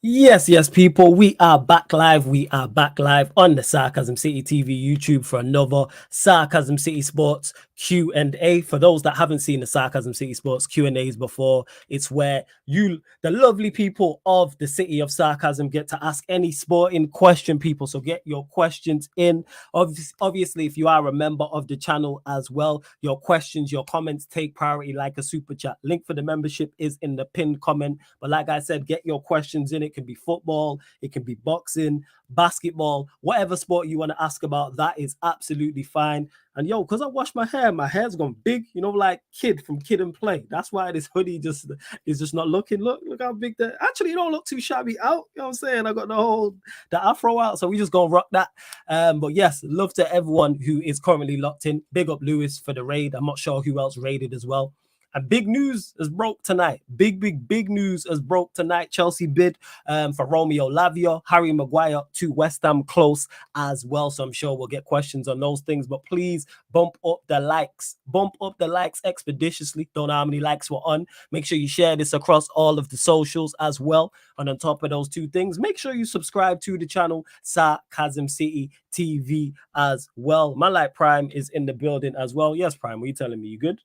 Yes, people, we are back live. We are back live on the Sarcasm City TV YouTube for another Sarcasm City Sports Q&A. For those that haven't seen the Sarcasm City Sports Q&As before, it's where you, the lovely people of the city of Sarcasm, get to ask any sporting question, people. So get your questions in. Obviously, if you are a member of the channel as well, your questions, your comments take priority like a super chat. Link for the membership is in the pinned comment. But like I said, get your questions in. It can be football, it can be boxing, basketball, whatever sport you want to ask about, that is absolutely fine. And yo, because I washed my hair's gone big, like Kid from Kid and Play. That's why this hoodie just is just not looking. Look how big that. Actually, you don't look too shabby out. You know what I'm saying? I got the afro out, so we just gonna rock that. But yes, love to everyone who is currently locked in. Big up Lewis for the raid. I'm not sure who else raided as well. And big news has broke tonight. Big news has broke tonight. Chelsea bid for ROMEO LAVIA, Harry Maguire to West Ham close as well. So I'm sure we'll get questions on those things. But please bump up the likes. Bump up the likes expeditiously. Don't know how many likes we're on. Make sure you share this across all of the socials as well. And on top of those two things, make sure you subscribe to the channel Sarcasm City TV as well. My light Prime is in the building as well. Yes, Prime, what are you telling me? You good?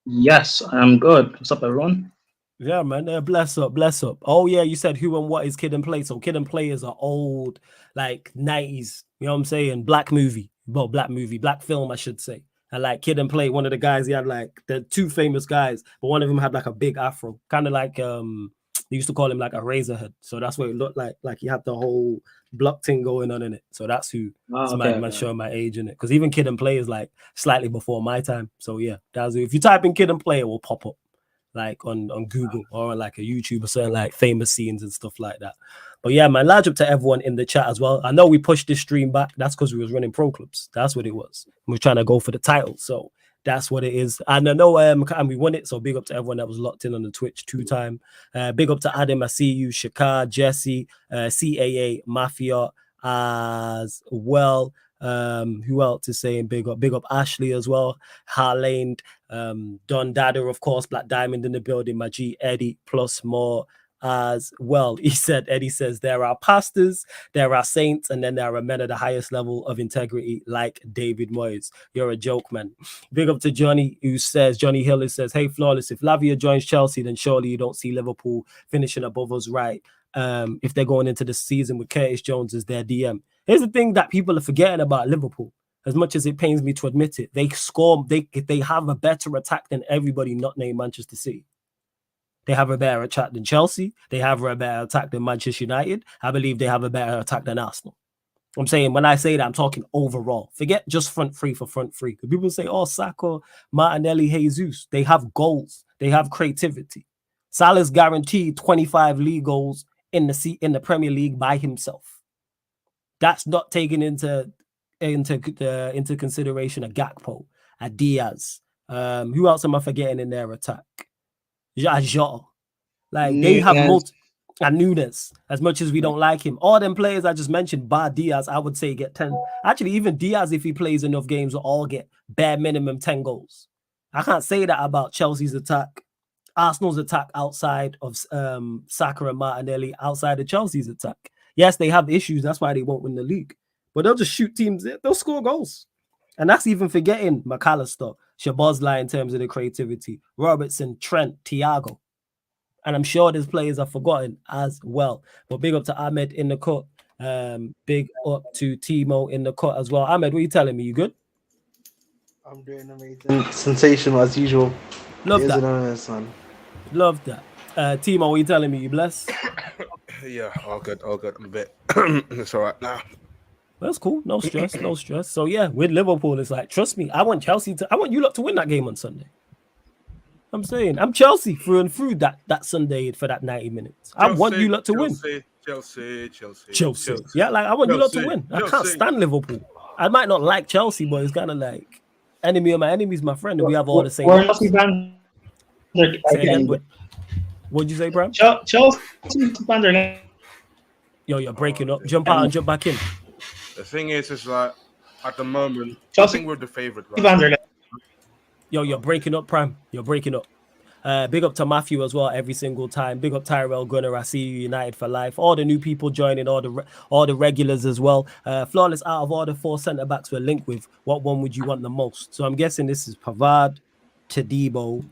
Yes, I'm good. What's up, everyone? Yeah, man. Bless up. Oh, yeah, you said who and what is Kid and Play. So Kid and Play is an old, like, 90s, you know what I'm saying? Black film, I should say. And like Kid and Play, one of the guys, he had like the two famous guys, but one of them had like a big afro, kind of like they used to call him like a razor head. So that's what it looked like he had the whole block thing going on in it. So that's who. Man showing my age in it, because even Kid and Play is like slightly before my time. So yeah, that's if you type in Kid and Play, it will pop up like on Google or on like a YouTube or certain like famous scenes and stuff like that. But yeah, man, large up to everyone in the chat as well. I know we pushed this stream back. That's because we was running pro clubs. That's what it was. We were trying to go for the title. So that's what it is. And I know and we won it. So big up to everyone that was locked in on the Twitch 2-time. Big up to Adam, I see you, Shakar, Jesse, CAA, Mafia as well. Who else is saying big up Ashley as well, Harlane, Don Dada, of course, Black Diamond in the building, my G Eddie, plus more as well. Eddie says there are pastors, there are saints, and then there are men at the highest level of integrity like David Moyes. You're a joke, man. Big up to Johnny Hill says, hey Flawless, if Lavia joins Chelsea, then surely you don't see Liverpool finishing above us, right? If they're going into the season with Curtis Jones as their DM. Here's the thing that people are forgetting about Liverpool. As much as it pains me to admit it, they have a better attack than everybody not named Manchester City. They have a better attack than Chelsea. They have a better attack than Manchester United. I believe they have a better attack than Arsenal. I'm saying, when I say that, I'm talking overall. Forget just front three for front three. Because people say, oh, Saka, Martinelli, Jesus. They have goals. They have creativity. Salah's guaranteed 25 league goals in the Premier League by himself. That's not taken into consideration a Gakpo, a Diaz. Who else am I forgetting in their attack? Jota. Like, they have and Nunes, as much as we don't like him. All them players I just mentioned, bar Diaz, I would say get 10. Actually, even Diaz, if he plays enough games, will all get bare minimum 10 goals. I can't say that about Chelsea's attack. Arsenal's attack outside of Saka and Martinelli, outside of Chelsea's attack. Yes, they have issues. That's why they won't win the league. But they'll just shoot teams. They'll score goals. And that's even forgetting McAllister, Szoboszlai in terms of the creativity, Robertson, Trent, Thiago. And I'm sure there's players I've forgotten as well. But big up to Ahmed in the cut. Big up to Timo in the cut as well. Ahmed, what are you telling me? You good? I'm doing amazing. Sensational as usual. Love that. Love that. Timo, what are you telling me? You blessed? Yeah, all good. I'm a bit. It's all right now. That's cool. No stress. So yeah, with Liverpool, it's like, trust me, I want you lot to win that game on Sunday. I'm saying, I'm Chelsea through and through that Sunday for that 90 minutes. I want you lot to win. Chelsea. Yeah, like I want you lot to win. I can't stand Liverpool. I might not like Chelsea, but it's kind of like enemy of my enemy is my friend, and we have all the same. What'd you say, bro? Chelsea. Yo, you're breaking up. Jump out and jump back in. The thing is like at the moment, I think we're the favorite. Yo, you're breaking up, Prime. You're breaking up. Big up to Matthew as well every single time. Big up Tyrell Gunner. I see you, United for life. All the new people joining, all the regulars as well. Flawless, out of all the 4 centre backs we're linked with, what one would you want the most? So I'm guessing this is Pavard, Tadibo.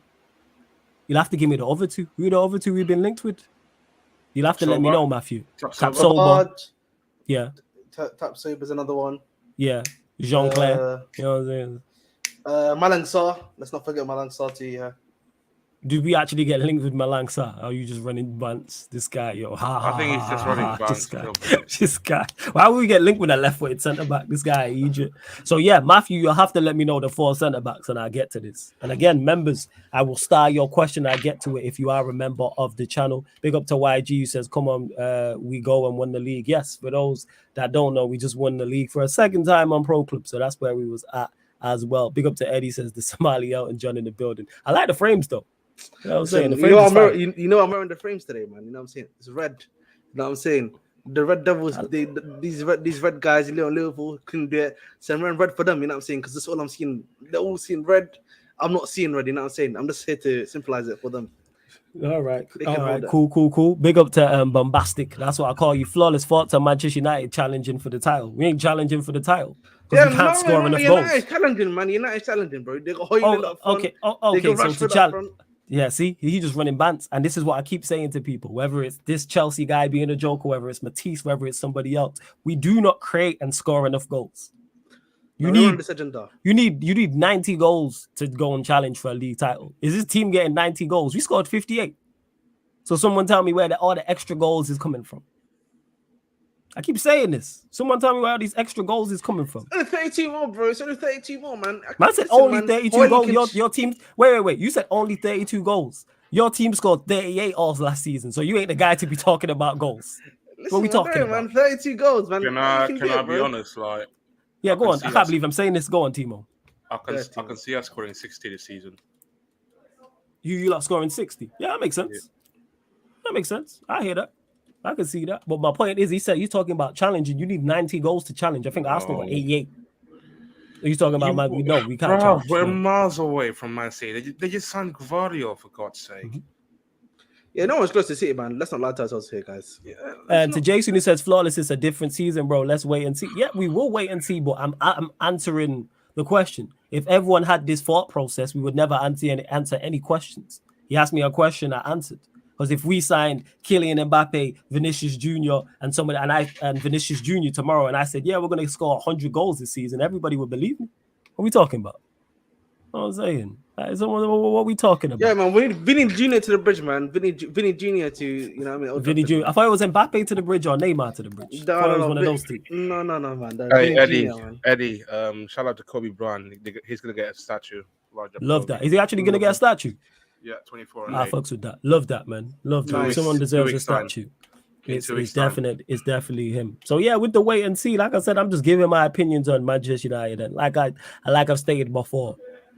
You'll have to give me the other 2. Who are the other 2 we've been linked with? You'll have to let me know, Matthew. Tapsoba. Yeah. Tapsoba's another one. Yeah. Jean-Claire. You know what I'm saying? Malang Sarr. Let's not forget Malang Sarr too, yeah. Do we actually get linked with Malang Sarr? Are you just running bunts? This guy, yo. I think he's just running bunts. This guy. Why would we get linked with a left-footed centre-back? This guy, Egypt. So, yeah, Matthew, you'll have to let me know the 4 centre-backs and I'll get to this. And again, members, I will star your question. I'll get to it if you are a member of the channel. Big up to YG who says, come on, we go and won the league. Yes, for those that don't know, we just won the league for a second time on Pro Club. So that's where we was at as well. Big up to Eddie, says the Somali Elton John in the building. I like the frames, though. You know what I'm saying? I'm wearing the frames today, man. You know what I'm saying? It's red. You know what I'm saying? The Red Devils, these red guys in Liverpool couldn't do it. So I'm wearing red for them, you know what I'm saying? Because that's all I'm seeing. They're all seeing red. I'm not seeing red, you know what I'm saying? I'm just here to symbolize it for them. All right. Cool. Big up to Bombastic. That's what I call you. Flawless thoughts on Manchester United challenging for the title. We ain't challenging for the title. Yeah, we can't score enough goals. United challenging, man. United challenging, bro. They got Hoyland up front. Okay. So to challenge. Yeah, see, he just running bants. And this is what I keep saying to people, whether it's this Chelsea guy being a joker, whether it's Matisse, whether it's somebody else, we do not create and score enough goals. You need 90 goals to go and challenge for a league title. Is this team getting 90 goals? We scored 58. So someone tell me where all the extra goals is coming from. I keep saying this. Someone tell me where all these extra goals is coming from. It's only 32 more, bro. It's only 32 more, man. Man said only 32 goals. Your team. Wait. You said only 32 goals. Your team scored 38 goals last season, so you ain't the guy to be talking about goals. Listen, what are we talking about? Man, 32 goals, man. Can I be honest? Like, yeah, go on. I can't believe I'm saying this. Go on, Timo. I can see us scoring 60 this season. You lot scoring 60? Yeah, that makes sense. Yeah. That makes sense. I hear that. I can see that. But my point is, he said he's talking about challenging. You need 90 goals to challenge. I think Arsenal got 88. He's talking about Man. No, we can't challenge. We're miles away from Man City. They just signed Gvardiol, for God's sake. Mm-hmm. Yeah, no one's close to City, man. Let's not lie to ourselves here, guys. Yeah, and to Jason who says flawless is a different season, bro. Let's wait and see. Yeah, we will wait and see. But I'm answering the question. If everyone had this thought process, we would never answer any questions. He asked me a question, I answered. Because if we signed Kylian Mbappe, Vinicius Jr. and Vinicius Jr. tomorrow, and I said, yeah, we're going to score 100 goals this season, everybody would believe me. What are we talking about? What I'm saying? What are we talking about? Yeah, man, we need Vinny Jr. to the bridge, man. Vinny Jr. to, you know what I mean? Vinny Jr. I thought it was Mbappe to the bridge or Neymar to the bridge. No, one of those two. No, man. Hey, Eddie, shout out to Kobe Bryant. He's going to get a statue. Love that. Is he actually going to get a statue? Yeah, 24. I fucks with that. Love that, man. Love that. Someone deserves a statue. It's definitely him. So yeah, with the wait and see, like I said, I'm just giving my opinions on Manchester United. And like I've stated before,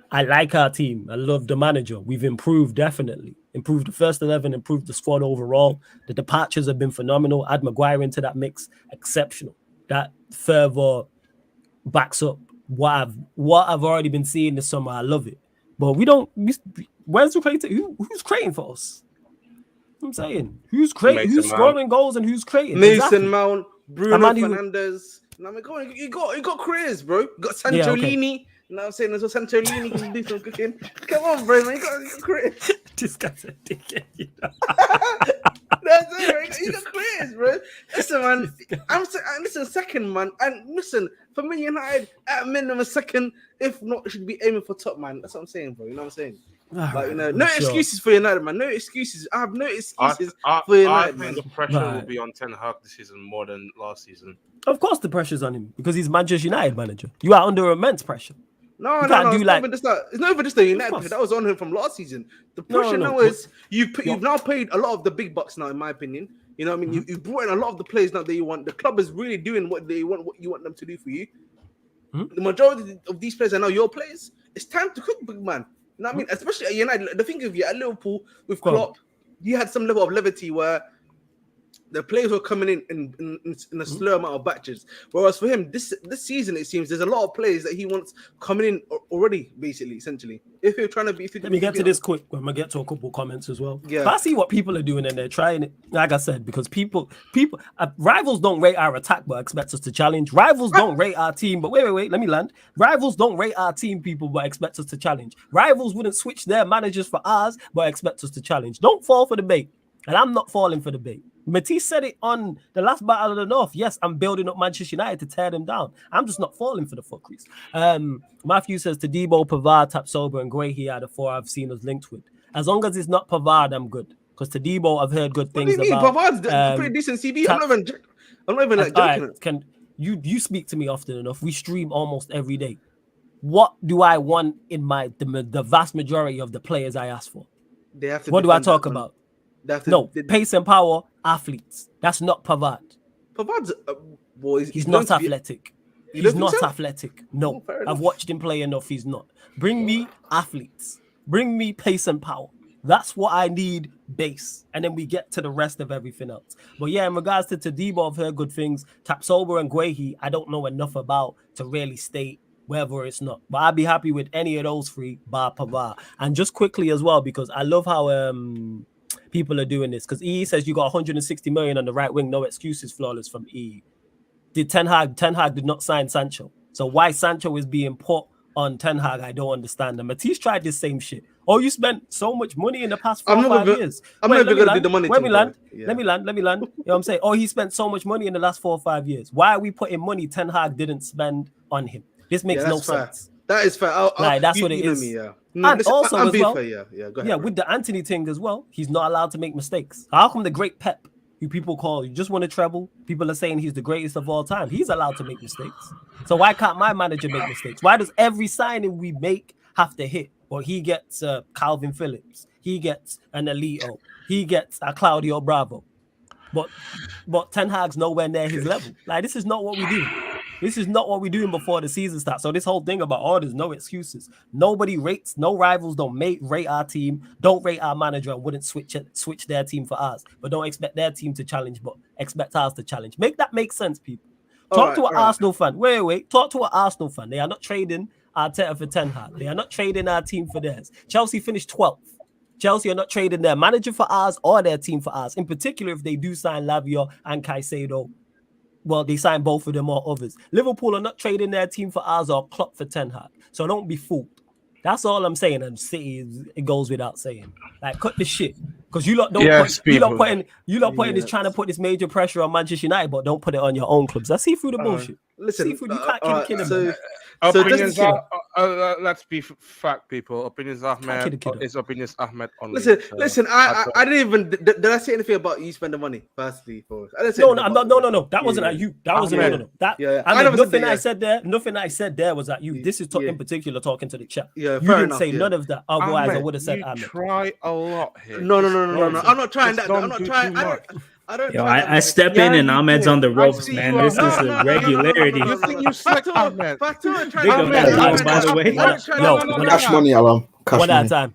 I like our team. I love the manager. We've improved, definitely. Improved the first 11, improved the squad overall. The departures have been phenomenal. Add Maguire into that mix, exceptional. That further backs up what I've already been seeing this summer. I love it. But where's the creating? Who's creating for us? I'm saying who's creating, who's scoring goals, and who's creating? Mason Mount, Bruno Fernandes. You got careers, bro. You got Santorini. You know what I'm saying? There's a Santorini can do some cooking. Come on, bro, man. You got careers. This guy's a dickhead. You know? You got careers, bro. Listen, man. Listen, second, man. And listen, for Me United, at minimum second, if not, it should be aiming for top, man. That's what I'm saying, bro. You know what I'm saying? Like, no excuses for United, man. No excuses. I have no excuses for United, man. The pressure will be on Ten Hag this season more than last season. Of course, the pressure's on him because he's Manchester United manager. You are under immense pressure. No. It's not even just the United pressure. That was on him from last season. The pressure now is you've now paid a lot of the big bucks now, in my opinion. You know what I mean? You've brought in a lot of the players now that you want. The club is really doing what they want, what you want them to do for you. The majority of these players are now your players. It's time to cook, big man. You know what I mean? Especially at United. The thing of you at Liverpool with Klopp, you had some level of levity where the players were coming in a slow amount of batches. Whereas for him, this season, it seems there's a lot of players that he wants coming in already, basically, essentially. If you're trying to be... Let me get to this quick. I'm going to get to a couple comments as well. Yeah. But I see what people are doing and they're trying it. Like I said, because people rivals don't rate our attack but expect us to challenge. Rivals don't rate our team, but wait, let me land. Rivals don't rate our team, people, but expect us to challenge. Rivals wouldn't switch their managers for ours, but expect us to challenge. Don't fall for the bait. And I'm not falling for the bait. Matisse said it on the last Battle of the North. Yes, I'm building up Manchester United to tear them down. I'm just not falling for the fuckeries. Matthew says to Debo, Pavard, Tapsoba, and Gray, he are the 4 I've seen us linked with. As long as it's not Pavard, I'm good. Because to Debo, I've heard good things about. Pavard's pretty decent CB. I'm not even like joking. Right, can you speak to me often enough? We stream almost every day. What do I want in the vast majority of the players I ask for? They have to. What do I talk about? No, pace and power, athletes. That's not Pavard. Pavard's boy. He's not athletic. He's not athletic. No, I've watched him play enough. He's not. Bring me athletes. Bring me pace and power. That's what I need, base. And then we get to the rest of everything else. But yeah, in regards to Tadibo, I've heard good things. Tapsoba and Guehi, I don't know enough about to really state whether it's not. But I'd be happy with any of those 3, bar Pavard. And just quickly as well, because I love how people are doing this. Because EE says you got 160 million on the right wing, no excuses, flawless from EE. Did Ten Hag did not sign Sancho. So why Sancho is being put on Ten Hag, I don't understand. And Matisse tried this same shit. Oh, you spent so much money in the past 4 or 5 years. I'm never going to do the money. Let me land. You know what I'm saying? Oh, he spent so much money in the last 4 or 5 years. Why are we putting money Ten Hag didn't spend on him? This makes no sense. That is fair. That's what it is. No, and also as well, fair, go ahead, with the Anthony thing as well, he's not allowed to make mistakes. How come the great Pep, who people call, you just want to treble, people are saying he's the greatest of all time, he's allowed to make mistakes? So why can't my manager make mistakes? Why does every signing we make have to hit? Well, he gets Calvin Phillips, he gets an Alito, he gets a Claudio Bravo, but Ten Hag's nowhere near his level. Like, this is not what we do. This is not what we're doing before the season starts. So this whole thing about, there's no excuses. Nobody rates, no rivals don't rate our team, don't rate our manager, and wouldn't switch their team for ours. But don't expect their team to challenge, but expect ours to challenge. Make that make sense, people. Talk to an Arsenal fan. Wait. Talk to an Arsenal fan. They are not trading Arteta for Ten Hag. They are not trading our team for theirs. Chelsea finished 12th. Chelsea are not trading their manager for ours or their team for ours. In particular, if they do sign Lavia and Caicedo. Well, they signed both of them or others. Liverpool are not trading their team for ours or Klopp for Ten Hag. So don't be fooled. That's all I'm saying. And City, it goes without saying. Like, cut the shit. Because you lot don't you lot putting this, trying to put this major pressure on Manchester United, but don't put it on your own clubs. Let's see through the bullshit. Listen, you can't kid him. Opinions let's be fact, people. Opinions Ahmed is opinions Ahmed only. Listen. I didn't even did I say anything about you spend the money? Firstly, for I didn't say no. That wasn't at you. That wasn't no. That nothing I said there was at you. This is in particular talking to the chat. Yeah, you didn't say none of that. Otherwise, I would have said Ahmed. Try a lot here. No. I'm not trying that. I'm not trying. I step in and Ahmed's on the ropes, man. This is a regularity. You think you suck, Ahmed? Big up that, by the way. Cash money, Alam. One at a time.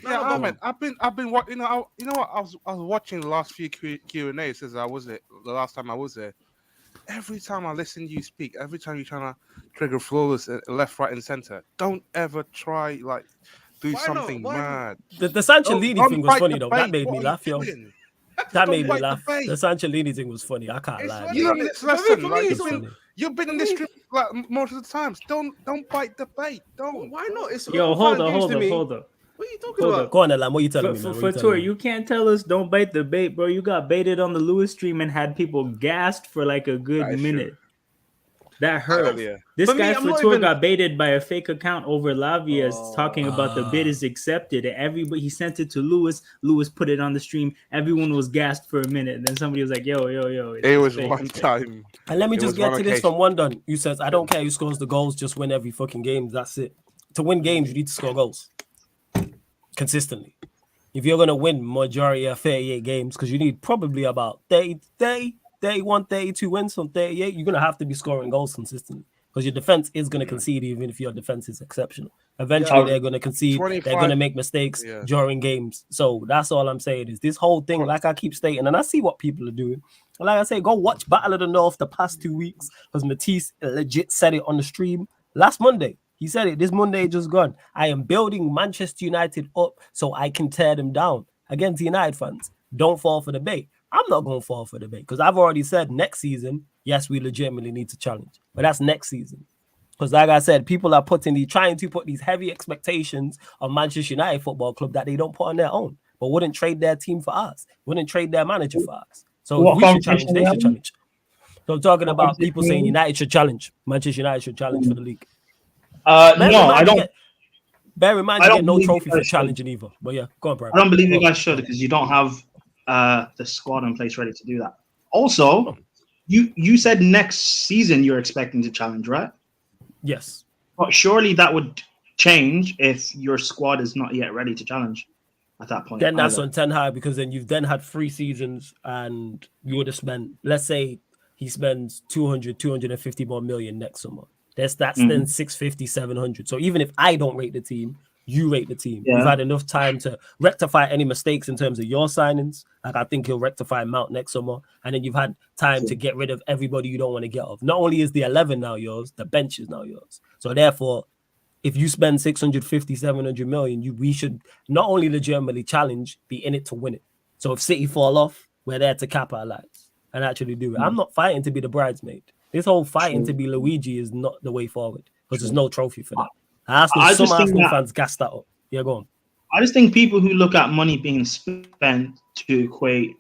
Yeah, Ahmed. I've been watching. You know what? I was watching the last few Q&As since the last time I was there. Every time I listen to you speak, every time you're trying to trigger flawless left, right, and center, don't ever try do something mad. The Sanchez-Lini thing was funny though. That made me laugh, yo. That made me laugh. The Sanchez-Lini thing was funny. I can't lie. You know, listen. You've been in this stream most of the times. Don't bite the bait. Don't. Why not? Hold on. What are you talking about? Go on, Alam. What are you telling me, man? For Tour, you can't tell us don't bite the bait, bro. You got baited on the Lewis stream and had people gassed for like a good minute. That hurt. This guy Flatur got baited by a fake account over Lavia talking about the bid is accepted. And everybody, he sent it to Lewis. Lewis put it on the stream. Everyone was gassed for a minute. And then somebody was like, yo. It was one time. And let me just get to this from one done. You says, I don't care who scores the goals, just win every fucking game. That's it. To win games, you need to score goals consistently. If you're going to win majority of 38 games, because you need probably about 31, 32 wins from 38, you're going to have to be scoring goals consistently. because your defense is going to concede even if your defense is exceptional. Eventually, they're going to concede. They're going to make mistakes during games. So that's all I'm saying is this whole thing, like I keep stating, and I see what people are doing. Like I say, go watch Battle of the North the past 2 weeks because Matisse legit said it on the stream last Monday. He said it this Monday just gone. I am building Manchester United up so I can tear them down. Against United fans, don't fall for the bait. I'm not going to fall for the bait because I've already said next season, yes, we legitimately need to challenge. But that's next season. Because like I said, people are trying to put these heavy expectations on Manchester United Football Club that they don't put on their own, but wouldn't trade their team for us, wouldn't trade their manager for us. So if we should challenge, they should challenge. So I'm talking about people saying United should challenge. Manchester United should challenge for the league. No, I don't. Bear in mind, you get no trophy for challenging either. But yeah, go on, bro. I don't believe you guys should because you don't have the squad in place ready to do that. Also, you said next season you're expecting to challenge, right? Yes. But surely that would change if your squad is not yet ready to challenge at that point. Then that's on Ten Hag because then you've then had 3 seasons and you would have spent, let's say he spends 250 more million next summer. That's then 650, 700. So even if I don't rate the team, you rate the team. Yeah. You've had enough time to rectify any mistakes in terms of your signings. Like I think he'll rectify Mount next summer. And then you've had time to get rid of everybody you don't want to get off. Not only is the 11 now yours, the bench is now yours. So therefore, if you spend 650, 700 million, we should not only legitimately challenge, be in it to win it. So if City fall off, we're there to capitalize and actually do it. I'm not fighting to be the bridesmaid. This whole fighting to be Luigi is not the way forward because there's no trophy for that. Some Arsenal fans gassed that up. Yeah, go on. I just think people who look at money being spent to equate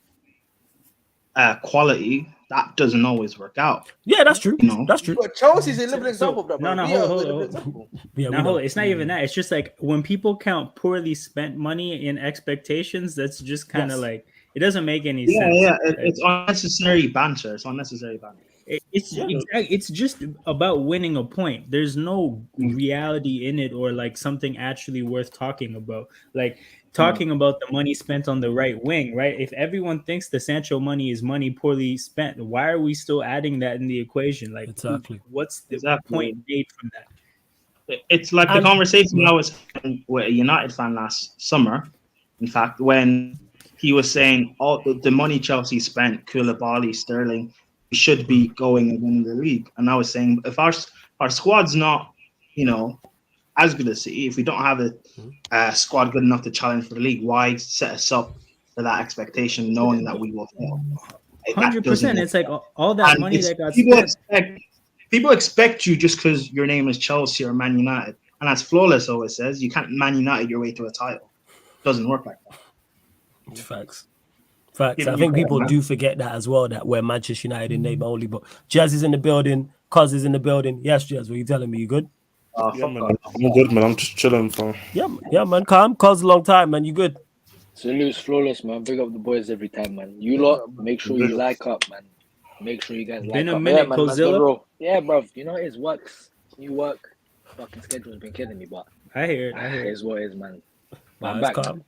quality, that doesn't always work out. Yeah, that's true. You know? That's true. But Chelsea's a living example of that. Hold. It's not even that. It's just like when people count poorly spent money in expectations, that's just kind of like it doesn't make any sense. Yeah, it's unnecessary banter. It's just about winning a point. There's no reality in it or like something actually worth talking about. Like talking about the money spent on the right wing, right? If everyone thinks the Sancho money is money poorly spent, why are we still adding that in the equation? Like, what's the point made from that? It's like the conversation I was having with a United fan last summer. In fact, when he was saying all the money Chelsea spent, Koulibaly, Sterling, should be going and winning the league. And I was saying, if our squad's not, as good as City, if we don't have a squad good enough to challenge for the league, why set us up for that expectation, knowing that we will fail? 100%. It's like all that money that got spent. People expect you just because your name is Chelsea or Man United, and as Flawless always says, you can't Man United your way to a title. It doesn't work like that. Facts. I think people do forget that as well, that we're Manchester United in name only. But Jazz is in the building. Cuz is in the building. Yes, Jazz, what are you telling me? You good? Yeah, man. I'm good, man. I'm just chilling, fam. Yeah, man. Calm. Cuz a long time, man. You good? Salute, Flawless, man. Big up the boys every time, man. You lot, make sure you like up, man. Make sure you guys like up. Been a minute, Kozilla. Yeah, bro. You know, it's works. New work. Fucking schedule's been killing me, but I hear it. It's what it is, man. But I'm back. calm.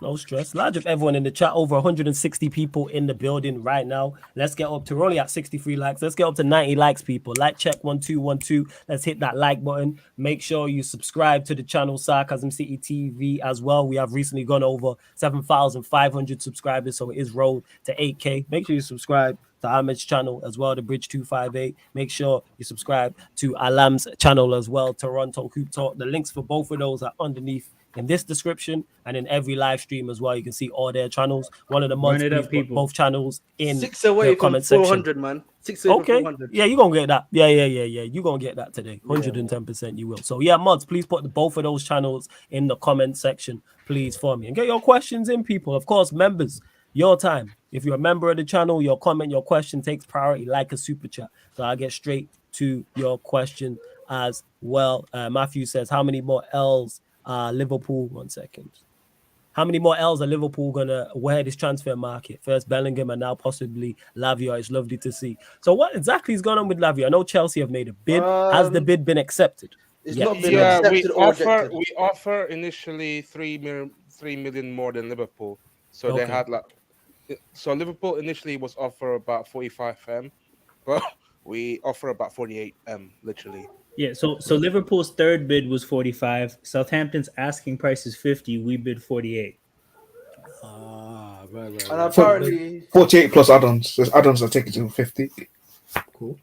No stress. Large of everyone in the chat. Over 160 people in the building right now. Let's get up to, we're only at 63 likes. Let's get up to 90 likes, people. Like check 1212. Let's hit that like button. Make sure you subscribe to the channel Sarcasm City TV as well. We have recently gone over 7,500 subscribers, so it is rolled to 8K. Make sure you subscribe to Ahmed's channel as well, the Bridge 258. Make sure you subscribe to Alam's channel as well, Toronto Hoop Talk. The links for both of those are underneath in this description and in every live stream as well. You can see all their channels. One of the months, both channels in 6 away the from comment 400, section. man. 6 away from 400. Yeah, you're gonna get that. Yeah. You're gonna get that today. 110% you will. So yeah, mods, please put both of those channels in the comment section, please, for me. And get your questions in, people. Of course, members, your time. If you're a member of the channel, your comment, your question takes priority like a super chat. So I'll get straight to your question as well. Matthew says, how many more L's Liverpool? 1 second. How many more L's are Liverpool gonna wear this transfer market? First Bellingham and now possibly Lavia. It's lovely to see. So what exactly is going on with Lavia? I know Chelsea have made a bid. Has the bid been accepted? It's not been accepted or rejected. We offer initially 3 million more than Liverpool. So they had so Liverpool initially was offered about 45 M, but We offer about 48, literally. Yeah, so Liverpool's third bid was 45. Southampton's asking price is 50. We bid 48. Right. And apparently 48 plus add-ons. There's add-ons that take it to 50. Cool.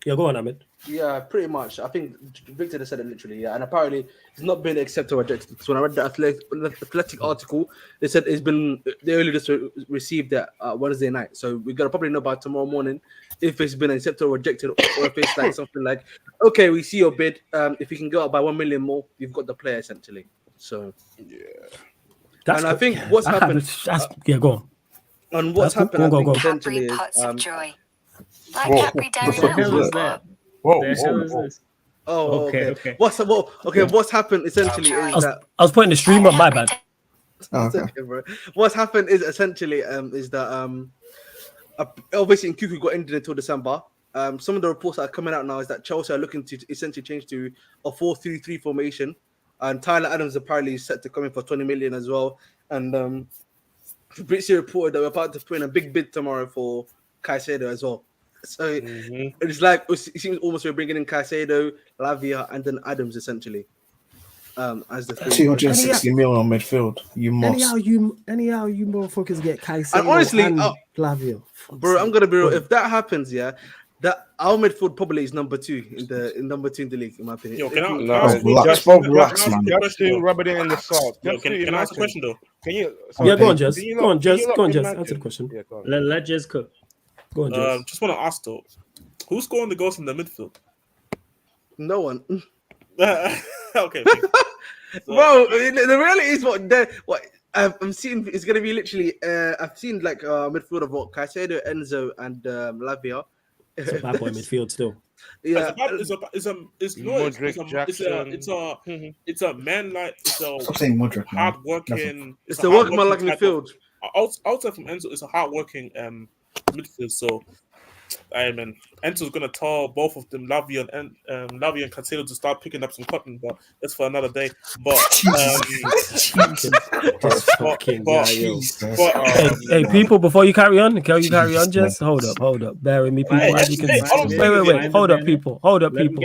Yeah, go on, Ahmed. Yeah, pretty much. I think Victor said it literally. Yeah, and apparently it's not been accepted or rejected. So when I read the Athletic article, they said they only just received that Wednesday night. So we're gonna probably know by tomorrow morning if it's been accepted or rejected, or if it's like something like, okay, we see your bid. If you can go up by 1 million more, you've got the player essentially. So yeah, that's and good. I think what's happened. Go on. And what's happened, go. Essentially is. What the hell is that? Whoa, the hell is this? Oh, okay. What's happened essentially is that I was putting the stream on. My bad. Okay, bro. What's happened is essentially is that obviously Nkunku got ended until December. Some of the reports that are coming out now is that Chelsea are looking to essentially change to a 4-3-3 formation, and Tyler Adams apparently is set to come in for 20 million as well. And Fabrizio reported that we're about to put in a big bid tomorrow for Caicedo as well. So it's like it seems almost we're bringing in Caicedo, Lavia, and then Adams essentially. As the 260 million on midfield. You must. Anyhow, you motherfuckers get Caicedo and honestly, Lavia. Bro, I'm gonna be real. If that happens, yeah, that our midfield probably is number two in the league, in my opinion. Yo, can I relax, man. Rub it in the salt. Can I ask a question though? Can you? Go on, Jess. Go on, Jess. Answer the question. Yeah, go on. Let Jess cook. Go on, Jess. Just want to ask though, who's scoring the goals in the midfield? No one. Okay. So, bro, the reality is what I'm seeing is going to be literally. I've seen like midfield of what Caicedo, Enzo, and Lavia. It's a bad boy midfield still. Yeah, it's a man like Stop saying Modric, hard working. It's a workman like midfield. Outside from Enzo, it's a hard working midfield. So, I mean, Enzo's gonna tell both of them, Lavia and Caicedo, to start picking up some cotton, but that's for another day. But hey, people, before you carry on, just hold up. Bear with me, people. As you can see, wait. Hold up, people.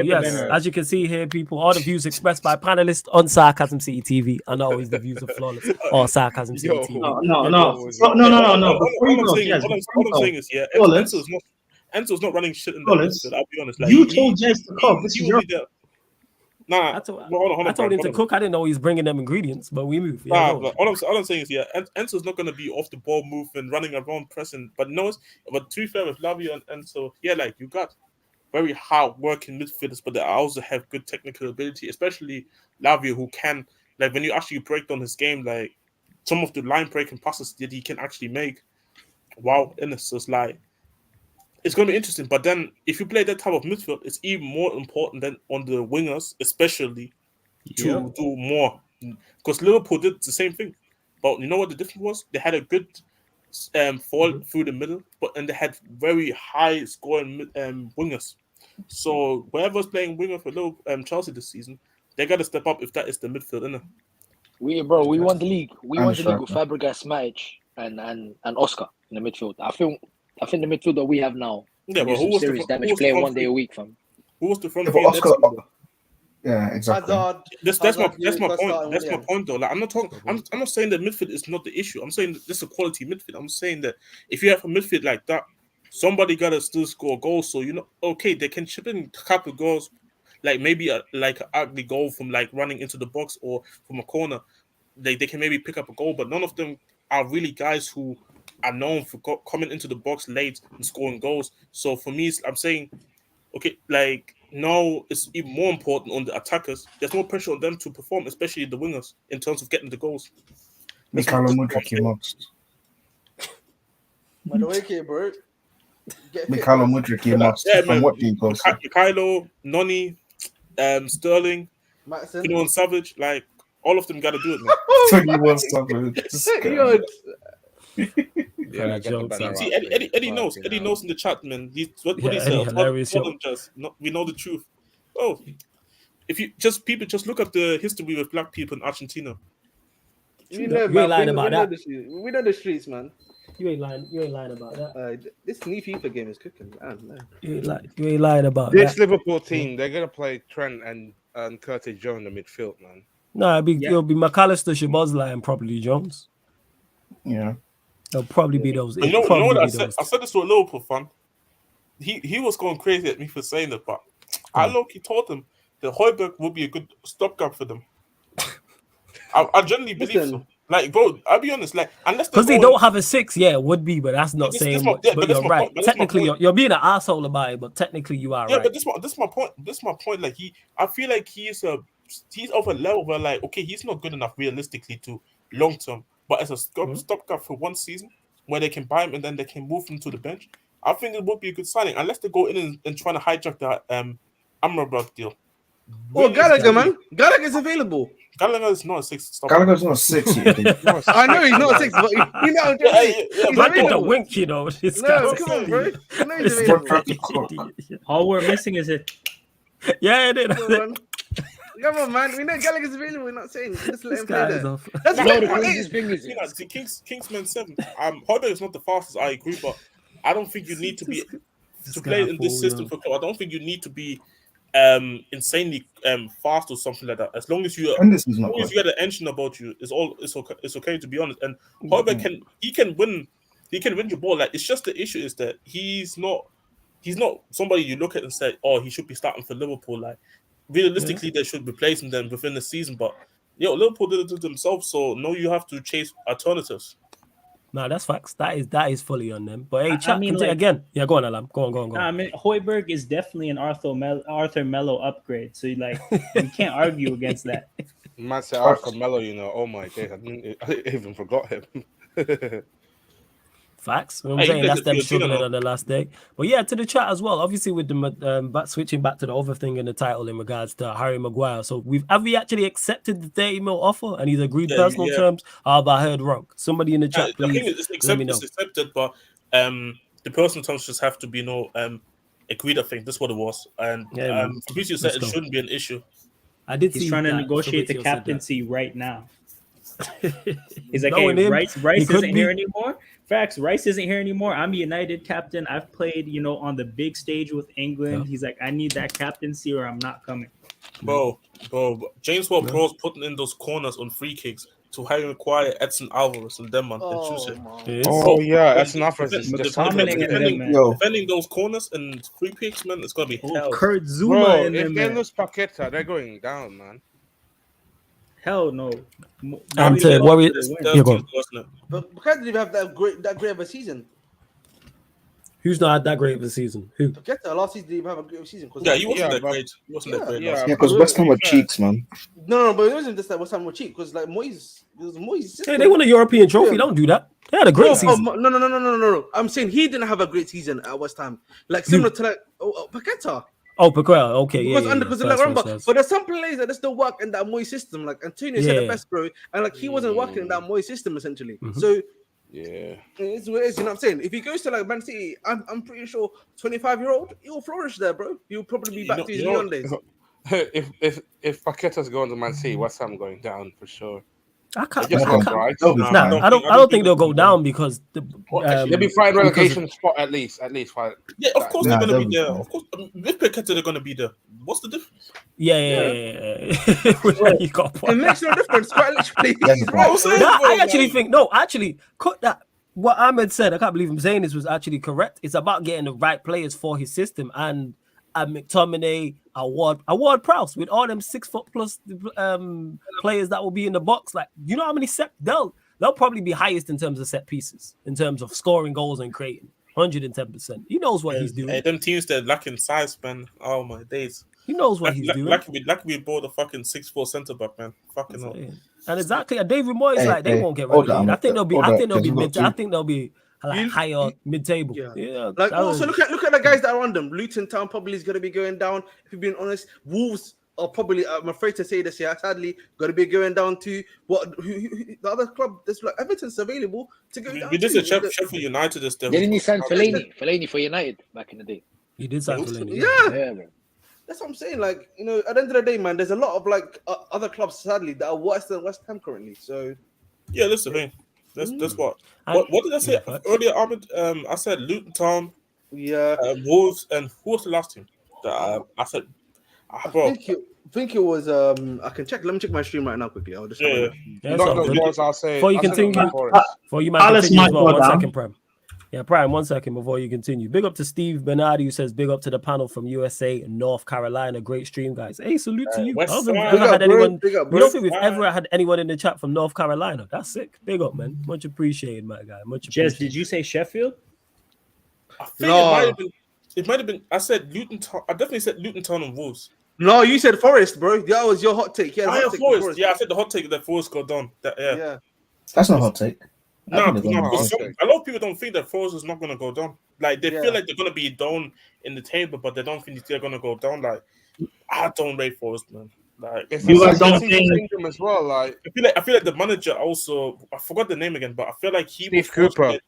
Yes, as you can see here, people, all the views expressed by panelists on Sarcasm City TV are not always the views of Flawless or Sarcasm City TV. No. All I'm saying is, yeah, Enzo's not running shit in the midfield, I'll be honest. Like, you told Jess to cook. This is your... Nah, I told him to cook. I didn't know he's bringing them ingredients, but we move. Yeah, but all I'm saying is, yeah, Enzo's not going to be off the ball moving, running around, pressing. But to be fair with Lavia and Enzo, yeah, like you got very hard working midfielders, but they also have good technical ability, especially Lavia, who can, like, when you actually break down his game, like some of the line breaking passes that he can actually make. Wow, and it's just like, it's going to be interesting, but then if you play that type of midfield, it's even more important than on the wingers, especially to do more. Because Liverpool did the same thing, but you know what the difference was? They had a good fall through the middle, and they had very high scoring wingers. So whoever's playing winger for Chelsea this season, they got to step up if that is the midfield, innit? We won the league. We won the league with Fabregas, Matic, and Oscar in the midfield. I think the midfield that we have now. Yeah, but who was serious damage playing 1 day a week, fam? Who was the front? Yeah, exactly. That's my point. That's my point, though. Like, I'm not saying that midfield is not the issue. I'm saying that this is a quality midfield. I'm saying that if you have a midfield like that, somebody gotta still score goals. So okay, they can chip in a couple of goals, like maybe an ugly goal from like running into the box or from a corner. They can maybe pick up a goal, but none of them are really guys who are known for coming into the box late and scoring goals. So for me, I'm saying, okay, like now it's even more important on the attackers. There's more pressure on them to perform, especially the wingers, in terms of getting the goals. Mikhailo Mudryk, you must. By the way, bro. Mikhailo Mudryk, you must. Yeah, from what you post? Mikhailo, Noni, Sterling, Mattson. 21 Savage, like all of them got to do it, man. 21 Savage. Yeah, see, Eddie knows. Eddie knows in the chat, man. What he said. We know the truth. Oh, if people just look at the history with black people in Argentina. We know, lying about that. We know the streets, man. You ain't lying. You ain't lying about that. This new FIFA game is cooking. Man. You ain't lying about this that. Liverpool team. They're gonna play Trent and Curtis Jones in the midfield, man. No, it'll be McAllister, Szoboszlai, and probably Jones. Yeah. They'll probably be those. You know what I said? I said this to a Liverpool fan. He was going crazy at me for saying that, but I low-key told him that Højbjerg would be a good stopgap for them. I genuinely believe so. Like, bro, I'll be honest. Like, unless because they don't have a 6, yeah, it would be, but that's not saying much. But you're right. Technically, you're being an asshole about it, but technically, you are right. Yeah, but this is my point. This is my point. Like, I feel like he's of a level where, like, okay, he's not good enough realistically to long term, but as a stopgap for one season where they can buy him and then they can move him to the bench, I think it would be a good signing unless they go in and trying to hijack that Amrabat deal. Oh, Gallagher, man. Gallagher's available. Gallagher is not a 6. Gallagher's not a 6 yet. I know he's not a 6, but you know, he's a wink, you know. Come on, bro. I know he's available. All we're missing is it. Yeah, it is. Come on, man. We know Gallagher's available. We're not saying just let him play there. That's not the craziest thing, is it? Kingsman 7. Højbjerg is not the fastest, I agree, but I don't think you need to be to play in this system for club. I don't think you need to be insanely fast or something like that. As long as you had an engine about you, it's okay, to be honest. And Højbjerg can win your ball. Like, it's just the issue is that he's not somebody you look at and say, oh, he should be starting for Liverpool. Like, realistically, they should replace him then within the season. But Liverpool did it to themselves, so no, you have to chase alternatives. No, that's facts. That is fully on them. But hey, chat again. Yeah, go on, Alam. Go on. I mean, Højbjerg is definitely an Arthur Melo upgrade. So you can't argue against that. You might say Arthur Melo, oh my days, I even forgot him. Facts. I'm saying that's them struggling on the last day. But yeah, to the chat as well. Obviously, with the switching back to the other thing in the title in regards to Harry Maguire. So have we actually accepted the 30 mil offer and he's agreed personal terms? Or have I heard wrong? Somebody in the chat, please. I think it's accepted, but the personal terms just have to be agreed. I think that's what it was. And Fabrizio said it shouldn't be an issue. He's trying to negotiate the captaincy right now. He's like, hey, Rice isn't here anymore. Facts, Rice isn't here anymore. I'm United captain. I've played, on the big stage with England. Yeah. He's like, I need that captaincy or I'm not coming. Bro. James Ward-Prowse putting in those corners on free kicks to Harry Maguire, Edson Alvarez, and Denmark and Chuse. Edson Alvarez defending those corners and free kicks, man, it's gonna be hell. Kurt Zuma if they lose Paqueta, they're going down, man. Hell no. I'm saying, but because did you have that great of a season? Who's not had that great of a season? Who? Paqueta last season did you have a great of a season? He wasn't that great. He wasn't that great. Yeah, because West Ham were cheeks, man. No, but it wasn't just that West Ham were cheap. Because like Moyes. Hey, they won a European trophy. Don't do that. They had a great season. No. I'm saying he didn't have a great season at West Ham. Like similar to Paqueta. Oh, Paqueta, okay, but there's some players that still work in that Moyes system. Like Antonio said the best, bro, and like he wasn't working in that Moyes system essentially. Mm-hmm. So it's what it is. You know what I'm saying? If he goes to like Man City, I'm pretty sure 25-year-old he'll flourish there, bro. He'll probably be back to his young days. If Paqueta's going to Man City, West Ham going down for sure. I don't think they'll go down because they'll be fighting relegation spot at least. Yeah, of course they're going to be there. Of course, with Paqueta they're going to be there. What's the difference? Yeah. You got it makes no difference, quite literally. I actually think cut that. What Ahmed said, I can't believe I'm saying this, was actually correct. It's about getting the right players for his system, and McTominay, Ward-Prowse, with all them 6 foot plus players that will be in the box. Like, you know how many they'll probably be highest in terms of set pieces, in terms of scoring goals and creating 110%. He knows what he's doing. Them teams that lacking size, man. Oh my days. He knows what he's doing. Like we bought a fucking 6'4" centre back, man. Fucking hell. And exactly, David Moyes, they won't get relegated. I think they'll be like higher mid-table. Yeah. Like also look at the guys that are on them. Luton Town probably is going to be going down. If you're being honest, Wolves are probably, I'm afraid to say this here, sadly, going to be going down to the other club. There's like Everton's available to go down. We did a Sheffield United. Didn't he sign Fellaini for United back in the day? He did sign Fellaini. Yeah, man. That's what I'm saying. Like, at the end of the day, man, there's a lot of like other clubs, sadly, that are worse than West Ham currently. So yeah, that's the thing. That's what. What did I say earlier, Ahmed? I said Luton Town, Wolves, and who was the last team? I said, bro. I think it was. I can check. Let me check my stream right now quickly. I'll just. Before you continue, before you might continue as well. 1 second, Prem. Yeah, Prime, 1 second before you continue. Big up to Steve Bernardi, who says, big up to the panel from USA and North Carolina. Great stream, guys. Hey, salute to you. We don't think we've ever had anyone in the chat from North Carolina. That's sick. Big up, man. Much appreciated, my guy. Much appreciated. Jess, did you say Sheffield? I think it might have been. I said Luton Town. I definitely said Luton Town and Wolves. No, you said Forest, bro. That was your hot take. Yeah, Forest. Yeah, I said the hot take that Forest got done. Yeah. That's not a hot take. No, a lot of people don't think that Forest is not going to go down. Like, they feel like they're going to be down in the table, but they don't think they're going to go down. Like, I don't rate Forest, man. Like, you guys don't think them as well. Like, I feel like the manager also. I forgot the name again, but I feel like Steve Cooper.